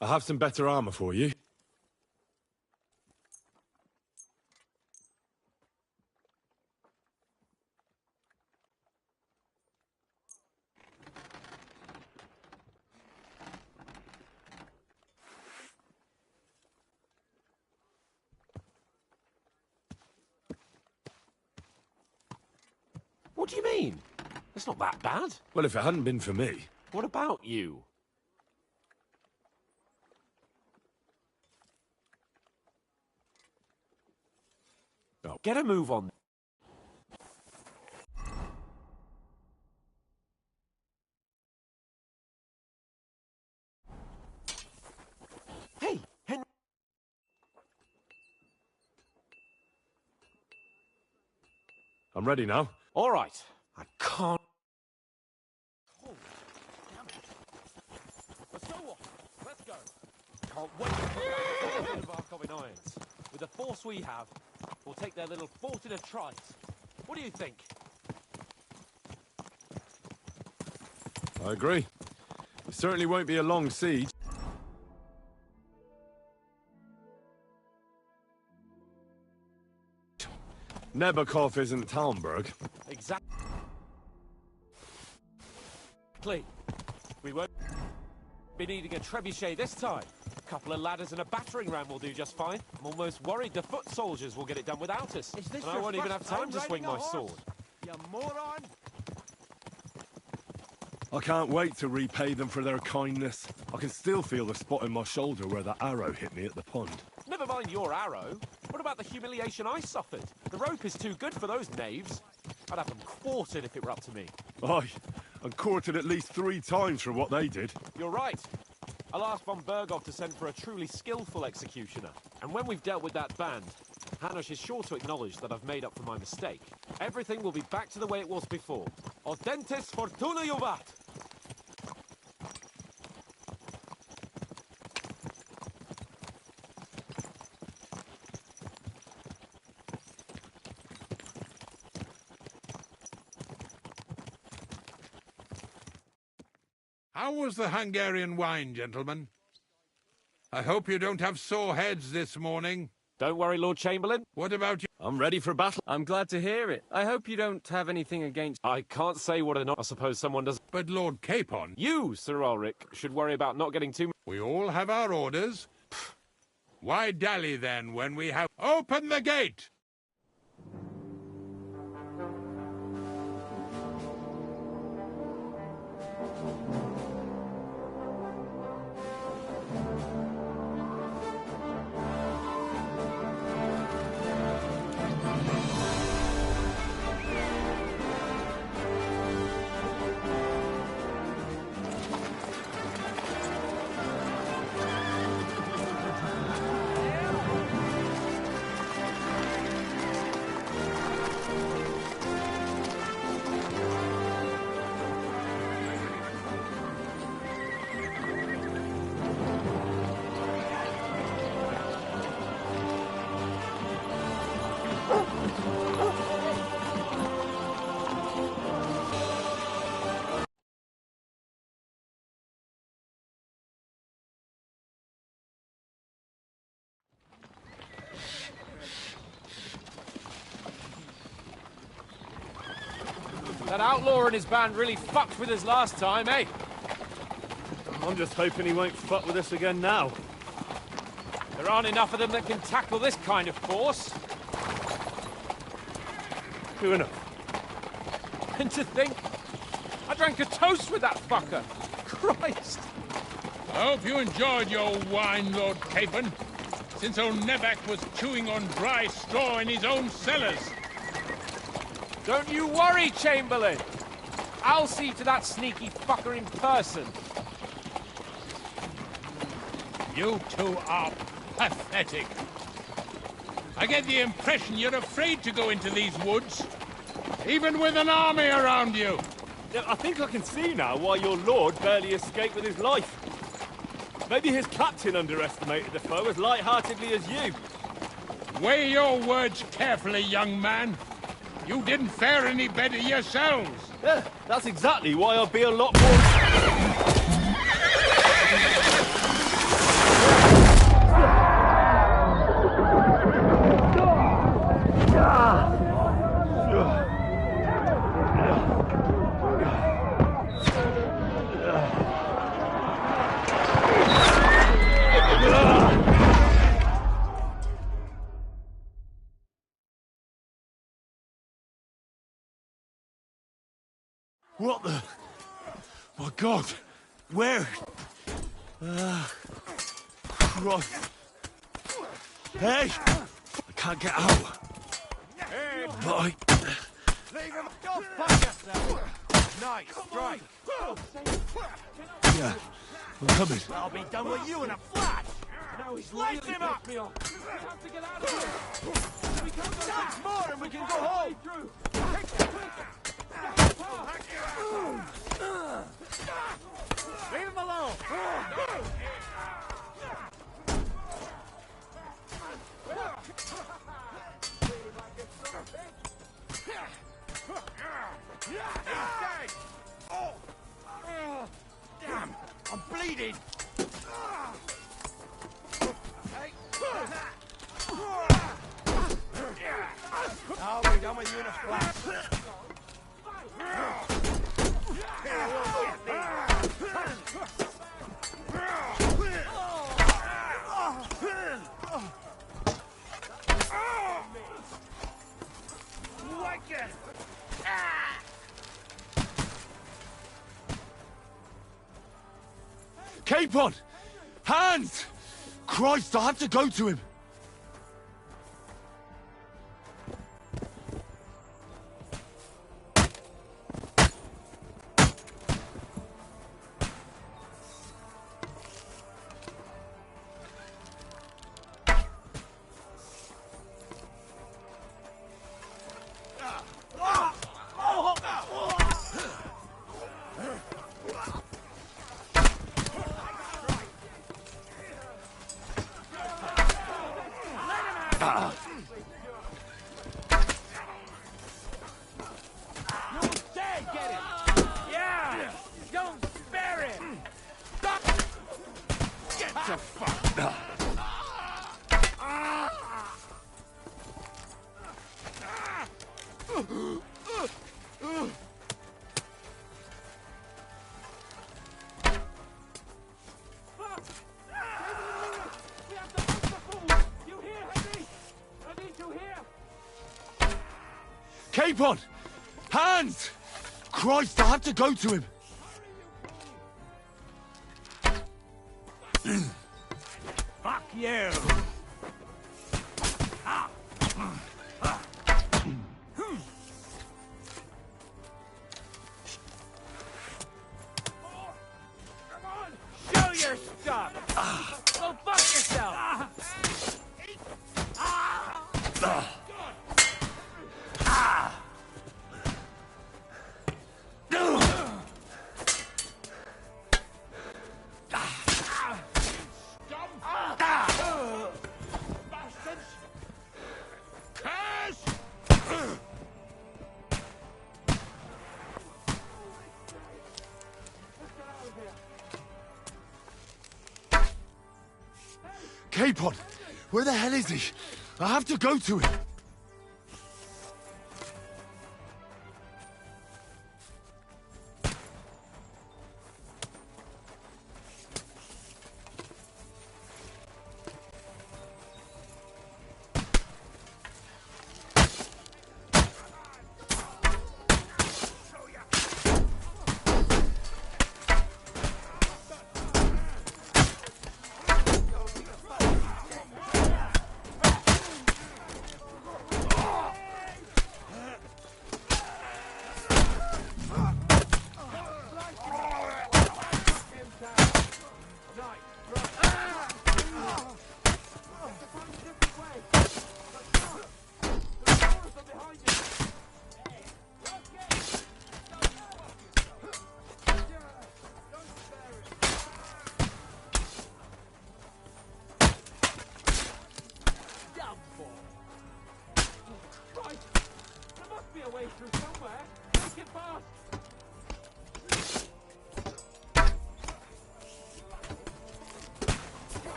I have some better armor for you. What do you mean? It's not that bad. Well, if it hadn't been for me... What about you? Oh. Get a move on. Hey, Henry. I'm ready now. All right. I can't... Oh, damn it. can't wait to put that Barkov in irons. With the force we have, we'll take their little fort in a trice. What do you think? I agree. It certainly won't be a long siege. Nebakov isn't Talmberg. Exactly. We won't be needing a trebuchet this time. A couple of ladders and a battering ram will do just fine. I'm almost worried the foot soldiers will get it done without us. And I won't even have time to swing my sword. You moron! I can't wait to repay them for their kindness. I can still feel the spot in my shoulder where that arrow hit me at the pond. Never mind your arrow. What about the humiliation I suffered? The rope is too good for those knaves. I'd have them quartered if it were up to me. Aye, and quartered at least 3 times for what they did. You're right. I'll ask von Berghoff to send for a truly skillful executioner. And when we've dealt with that band, Hanush is sure to acknowledge that I've made up for my mistake. Everything will be back to the way it was before. Audentes fortuna juvat! How was the Hungarian wine, gentlemen? I hope you don't have sore heads this morning. Don't worry, Lord Chamberlain. What about you? I'm ready for battle. I'm glad to hear it. I hope you don't have anything against... I can't say what or not. I suppose someone does. But Lord Capon... You, Sir Ulrich, should worry about not getting too... We all have our orders. Why dally then when we have... Open the gate! That outlaw and his band really fucked with us last time, eh? I'm just hoping he won't fuck with us again now. There aren't enough of them that can tackle this kind of force. True enough. And to think, I drank a toast with that fucker. Christ! I hope you enjoyed your wine, Lord Capon, since old Nebak was chewing on dry straw in his own cellars. Don't you worry, Chamberlain. I'll see to that sneaky fucker in person. You two are pathetic. I get the impression you're afraid to go into these woods, even with an army around you. I think I can see now why your lord barely escaped with his life. Maybe his captain underestimated the foe as light-heartedly as you. Weigh your words carefully, young man. You didn't fare any better yourselves. Yeah, that's exactly why I'll be a lot more... What the... My God! Where? Christ. Hey! I can't get out. Hey, But I... leave him. Don't fuck yourself. Nice strike. Yeah, I'm coming. I'll be done with you in a flash. Now he's Light really him up. pissed me off. We have to get out of here. We can't go Six back. more and we can go home. Through. Leave him alone. done with you in a flash. Capon! Hands! Christ, I have to go to him! Capon! Hands! Christ, I have to go to him! Fuck you! Show your stuff! Go fuck yourself! Capon! Where the hell is he? I have to go to him!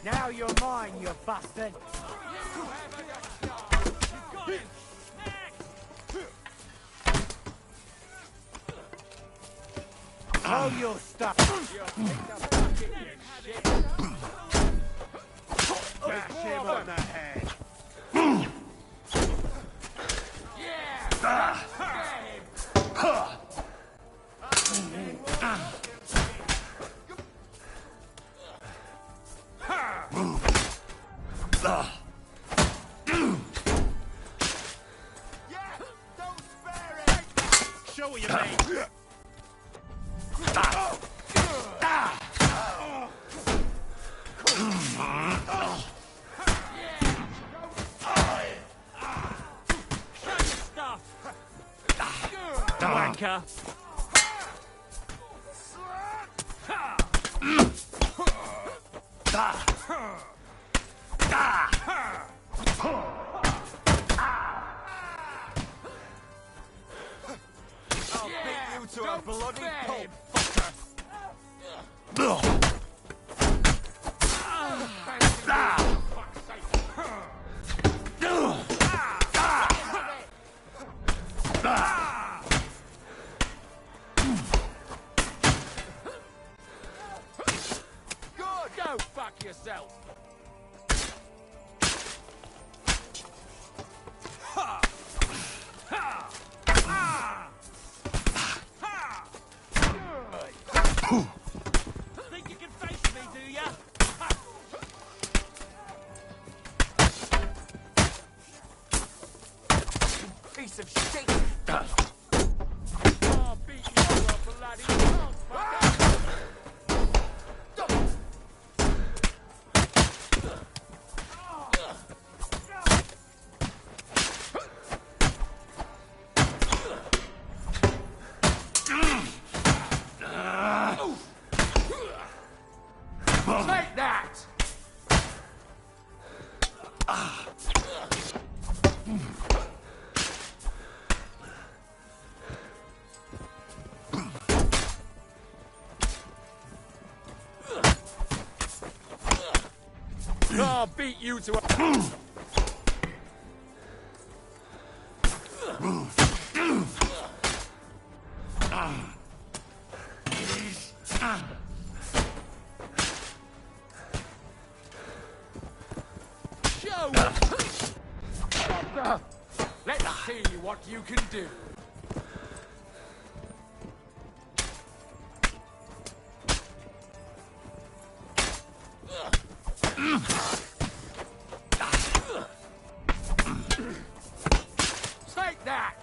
Now you're mine, you bastard! Throw your stuff! Bash him on the head. Show what you made! Wanker! I'll beat you to a bloody pulp, fucker! Go fuck yourself! Ha! Ha! Ah! Ha! Think you can face me, do ya? Piece of shit! I'll beat you to a bloody pulp, fucker! Take that! I'll beat you to a... Show! Let's see what you can do. Take that!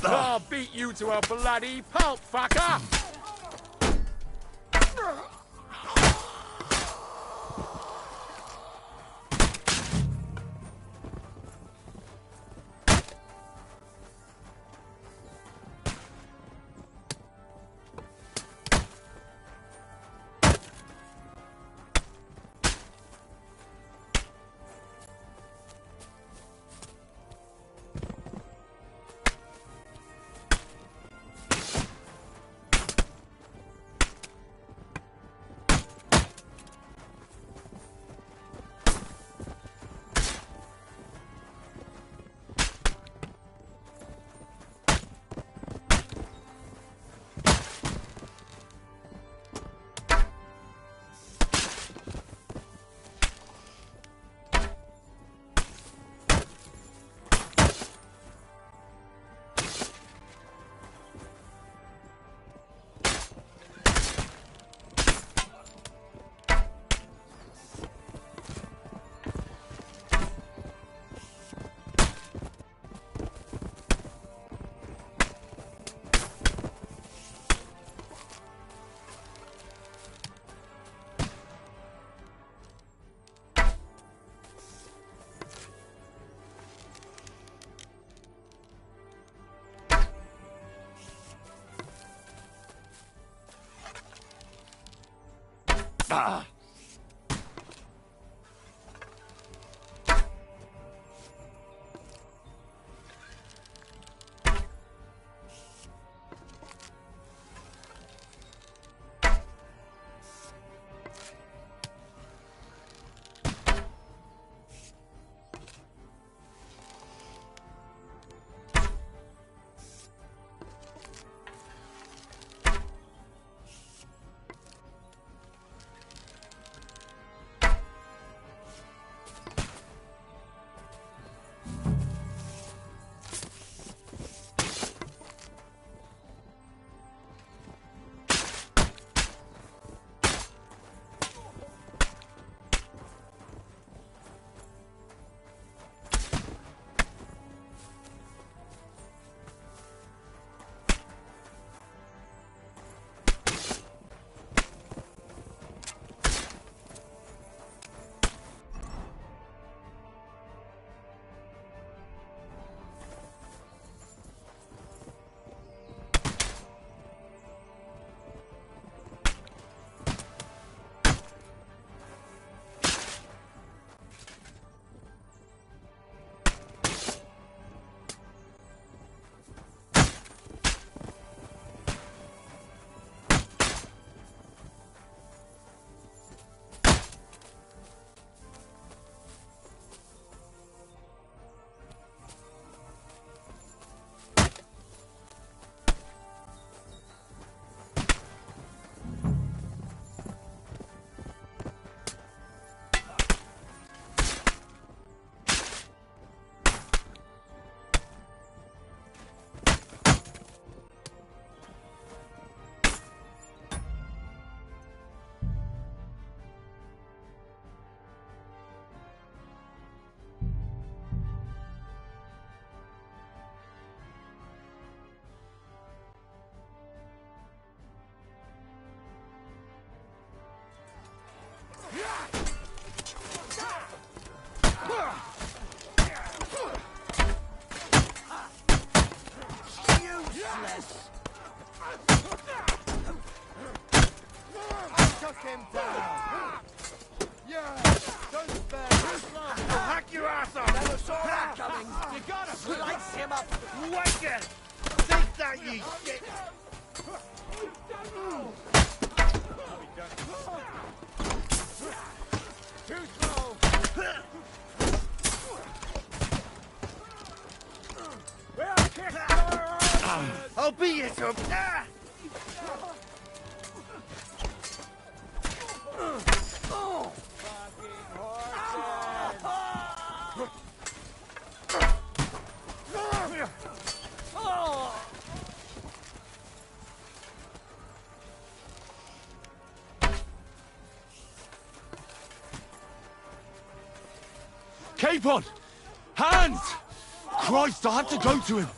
I'll beat you to a bloody pulp, fucker! Ah! Knock him down! Yeah! Don't spare him! I'll hack your ass off! Never saw that coming! You gotta slice him up! Wicked! Take that, you shit! Too slow! We'll kick your ass! I'll beat you to him! Capon! Hands! Christ, I had to go to him!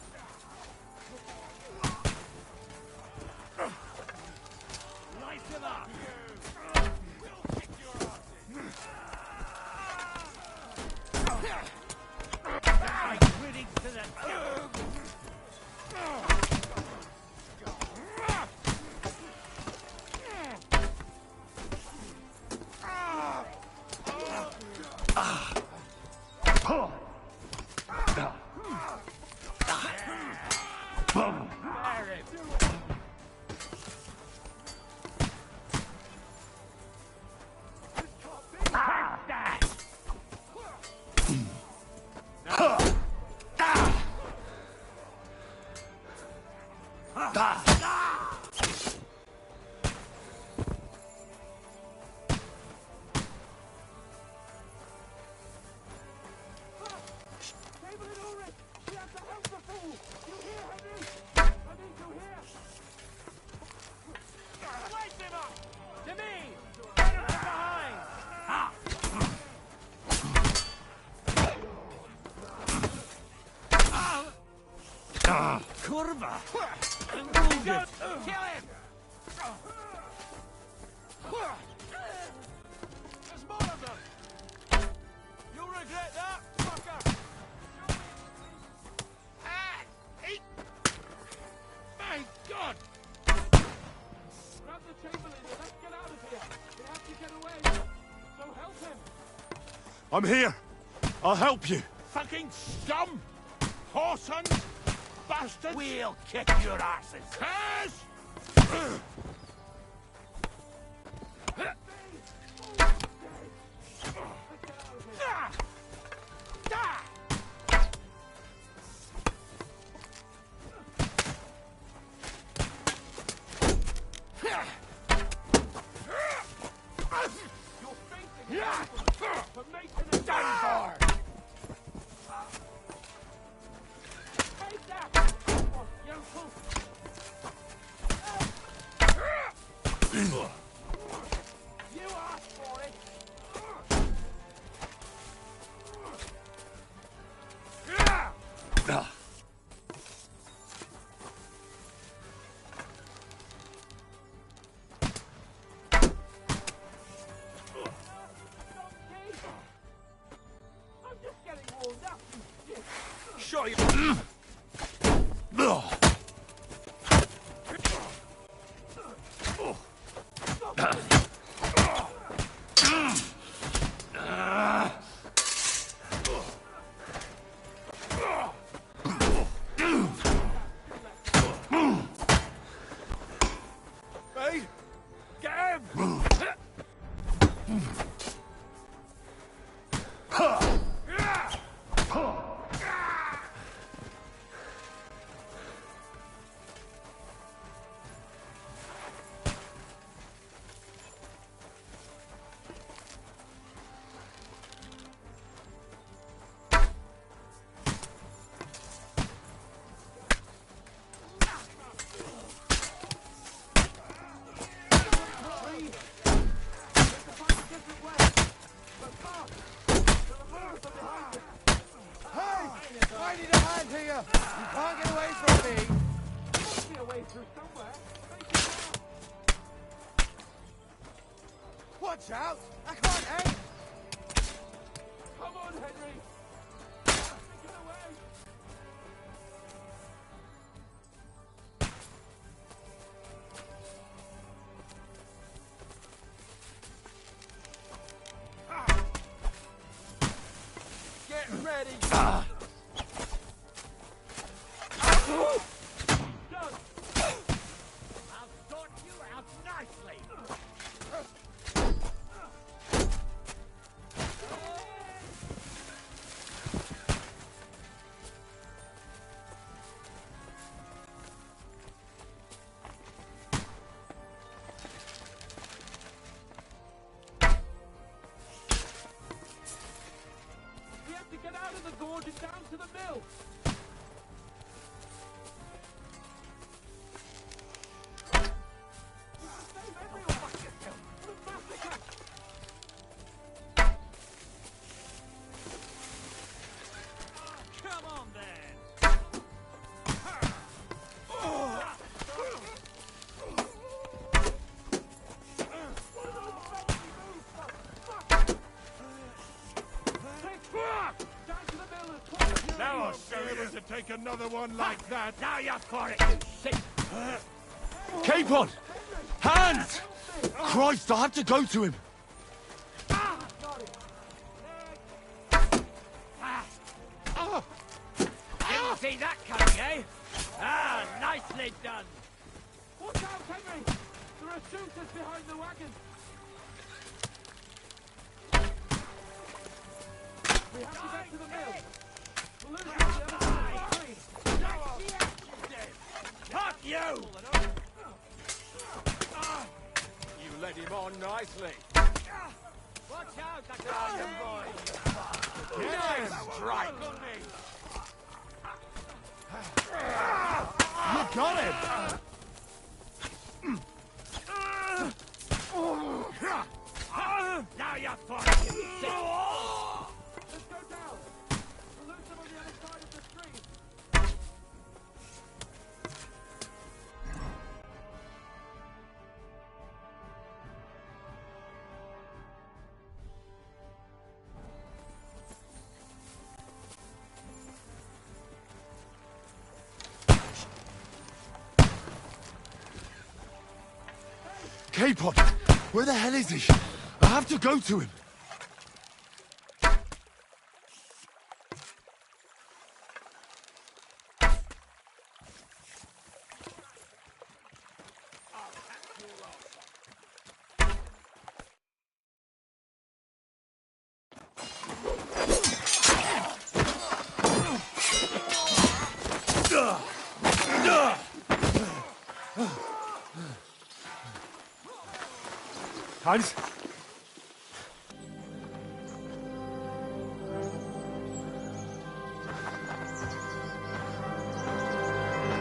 Kurva! Kill him! There's more of them! You'll regret that, fucker! My God! Grab the chamberlain and let's get out of here! We have to get away! So help him! I'm here! I'll help you! Fucking scum! Whoresons! Bastards! We'll kick your asses! Curse! For making a done for! Take that! You asked for it! I'm just getting warmed up, you shit! Sure you... Hey! Get him! I need a hand here! You can't get away from me! There must be a way through somewhere! Watch out! I can't aim! Come on, Henry! Get away! ready. I'll sort you out nicely. We have to get out of the gorge and down to the mill. Save everyone. What a massacre. Come on then. Now I'll show you to take another one like that. Now you're for it, you sick. Capon! Hands! Christ, I have to go to him. Didn't see that coming, eh? Ah, nicely done. Watch out, Henry! There are shooters behind the wagon. We have to get to the mill. We'll lose you on the other side of the stream. Fuck you! You led him on nicely. Watch out, that Italian boy! Nice strike. You got him! Now you're for it, you sick. Let's go down. We'll lose them on the other side of the stream. Capon! Where the hell is he? I have to go to him. Hans?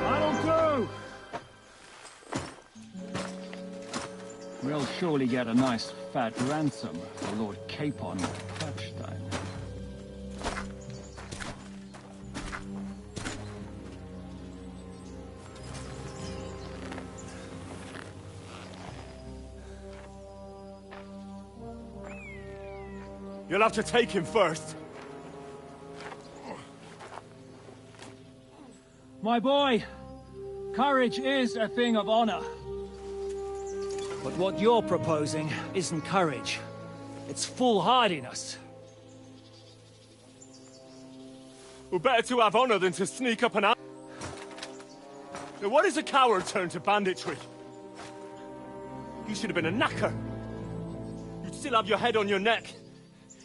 That'll do! We'll surely get a nice fat ransom for Lord Capon Clutchstein. You'll have to take him first. My boy, courage is a thing of honor. But what you're proposing isn't courage. It's foolhardiness. Well, better to have honor than to sneak up and out. Now, what is a coward turned to banditry? You should have been a knacker. You'd still have your head on your neck.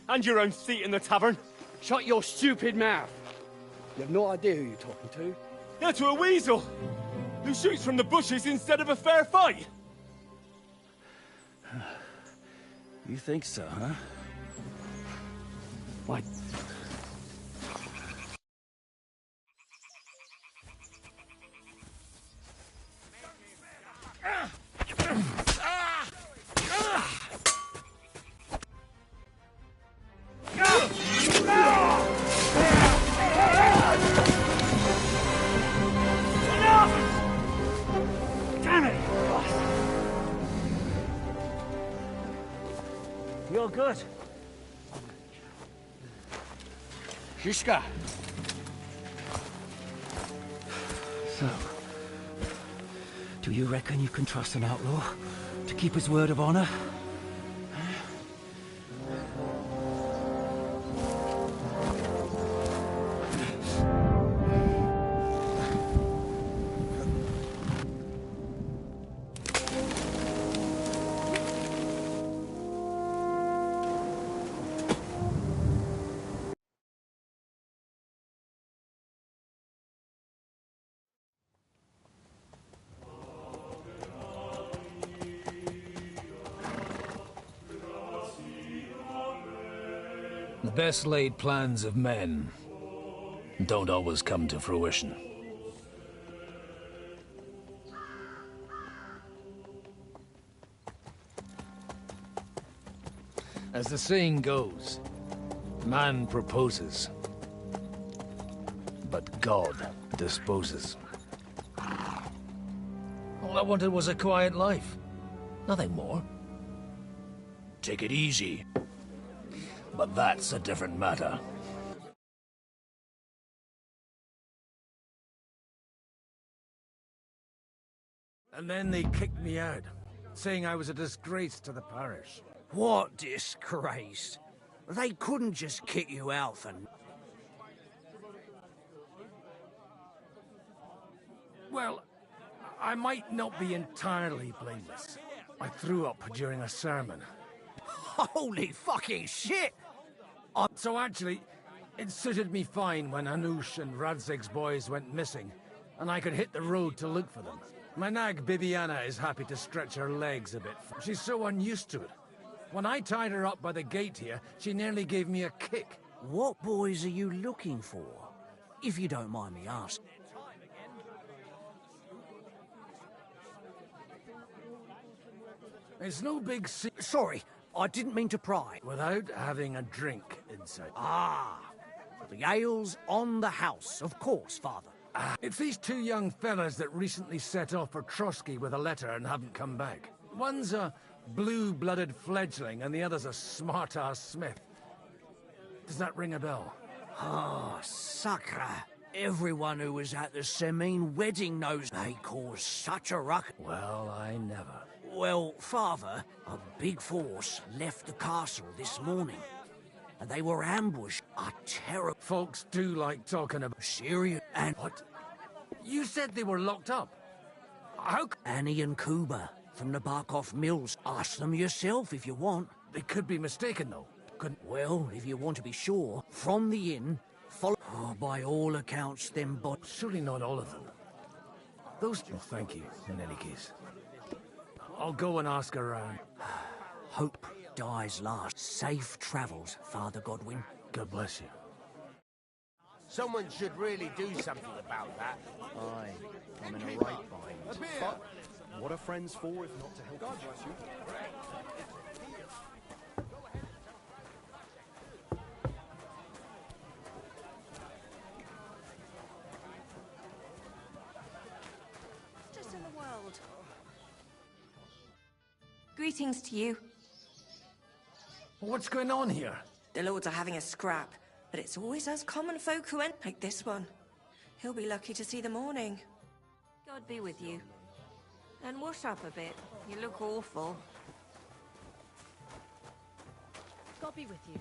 And your own seat in the tavern. Shut your stupid mouth. You have no idea who you're talking to. Yeah, to a weasel. Who shoots from the bushes instead of a fair fight. You think so, huh? Why? Damn it! You're good. Shishka. So, do you reckon you can trust an outlaw to keep his word of honor? The best laid plans of men don't always come to fruition. As the saying goes, man proposes, but God disposes. All I wanted was a quiet life. Nothing more. Take it easy. But that's a different matter. And then they kicked me out, saying I was a disgrace to the parish. What disgrace? They couldn't just kick you out for... Well, I might not be entirely blameless. I threw up during a sermon. Holy fucking shit! So actually, it suited me fine when Anush and Radzig's boys went missing, and I could hit the road to look for them. My nag Bibiana is happy to stretch her legs a bit. She's so unused to it. When I tied her up by the gate here, she nearly gave me a kick. What boys are you looking for? If you don't mind me asking. It's no big Sorry, I didn't mean to pry. Without having a drink inside. Ah, the ale's on the house, of course, Father. It's these two young fellas that recently set off for Trotsky with a letter and haven't come back. One's a blue-blooded fledgling and the other's a smart-ass smith. Does that ring a bell? Ah, Sakra. Everyone who was at the Semine wedding knows they caused such a ruckus. Well, I never. Well, Father, a big force left the castle this morning. And they were ambushed. A terrible... Folks do like talking about... Serious and... What? You said they were locked up. How... Annie and Kuba from the Barkov Mills. Ask them yourself if you want. They could be mistaken, though. Couldn't... Well, if you want to be sure, from the inn, follow... Oh, by all accounts, them Surely not all of them. Those... Oh, thank you, in any case. I'll go and ask around. Hope dies last. Safe travels, Father Godwin. God bless you. Someone should really do something about that. Aye, I'm in a right bind. But what are friends for if not to help God bless you? Just in the world. Greetings to you. What's going on here? The lords are having a scrap, but it's always us common folk who end like this one. He'll be lucky to see the morning. God be with you. And wash up a bit. You look awful. God be with you.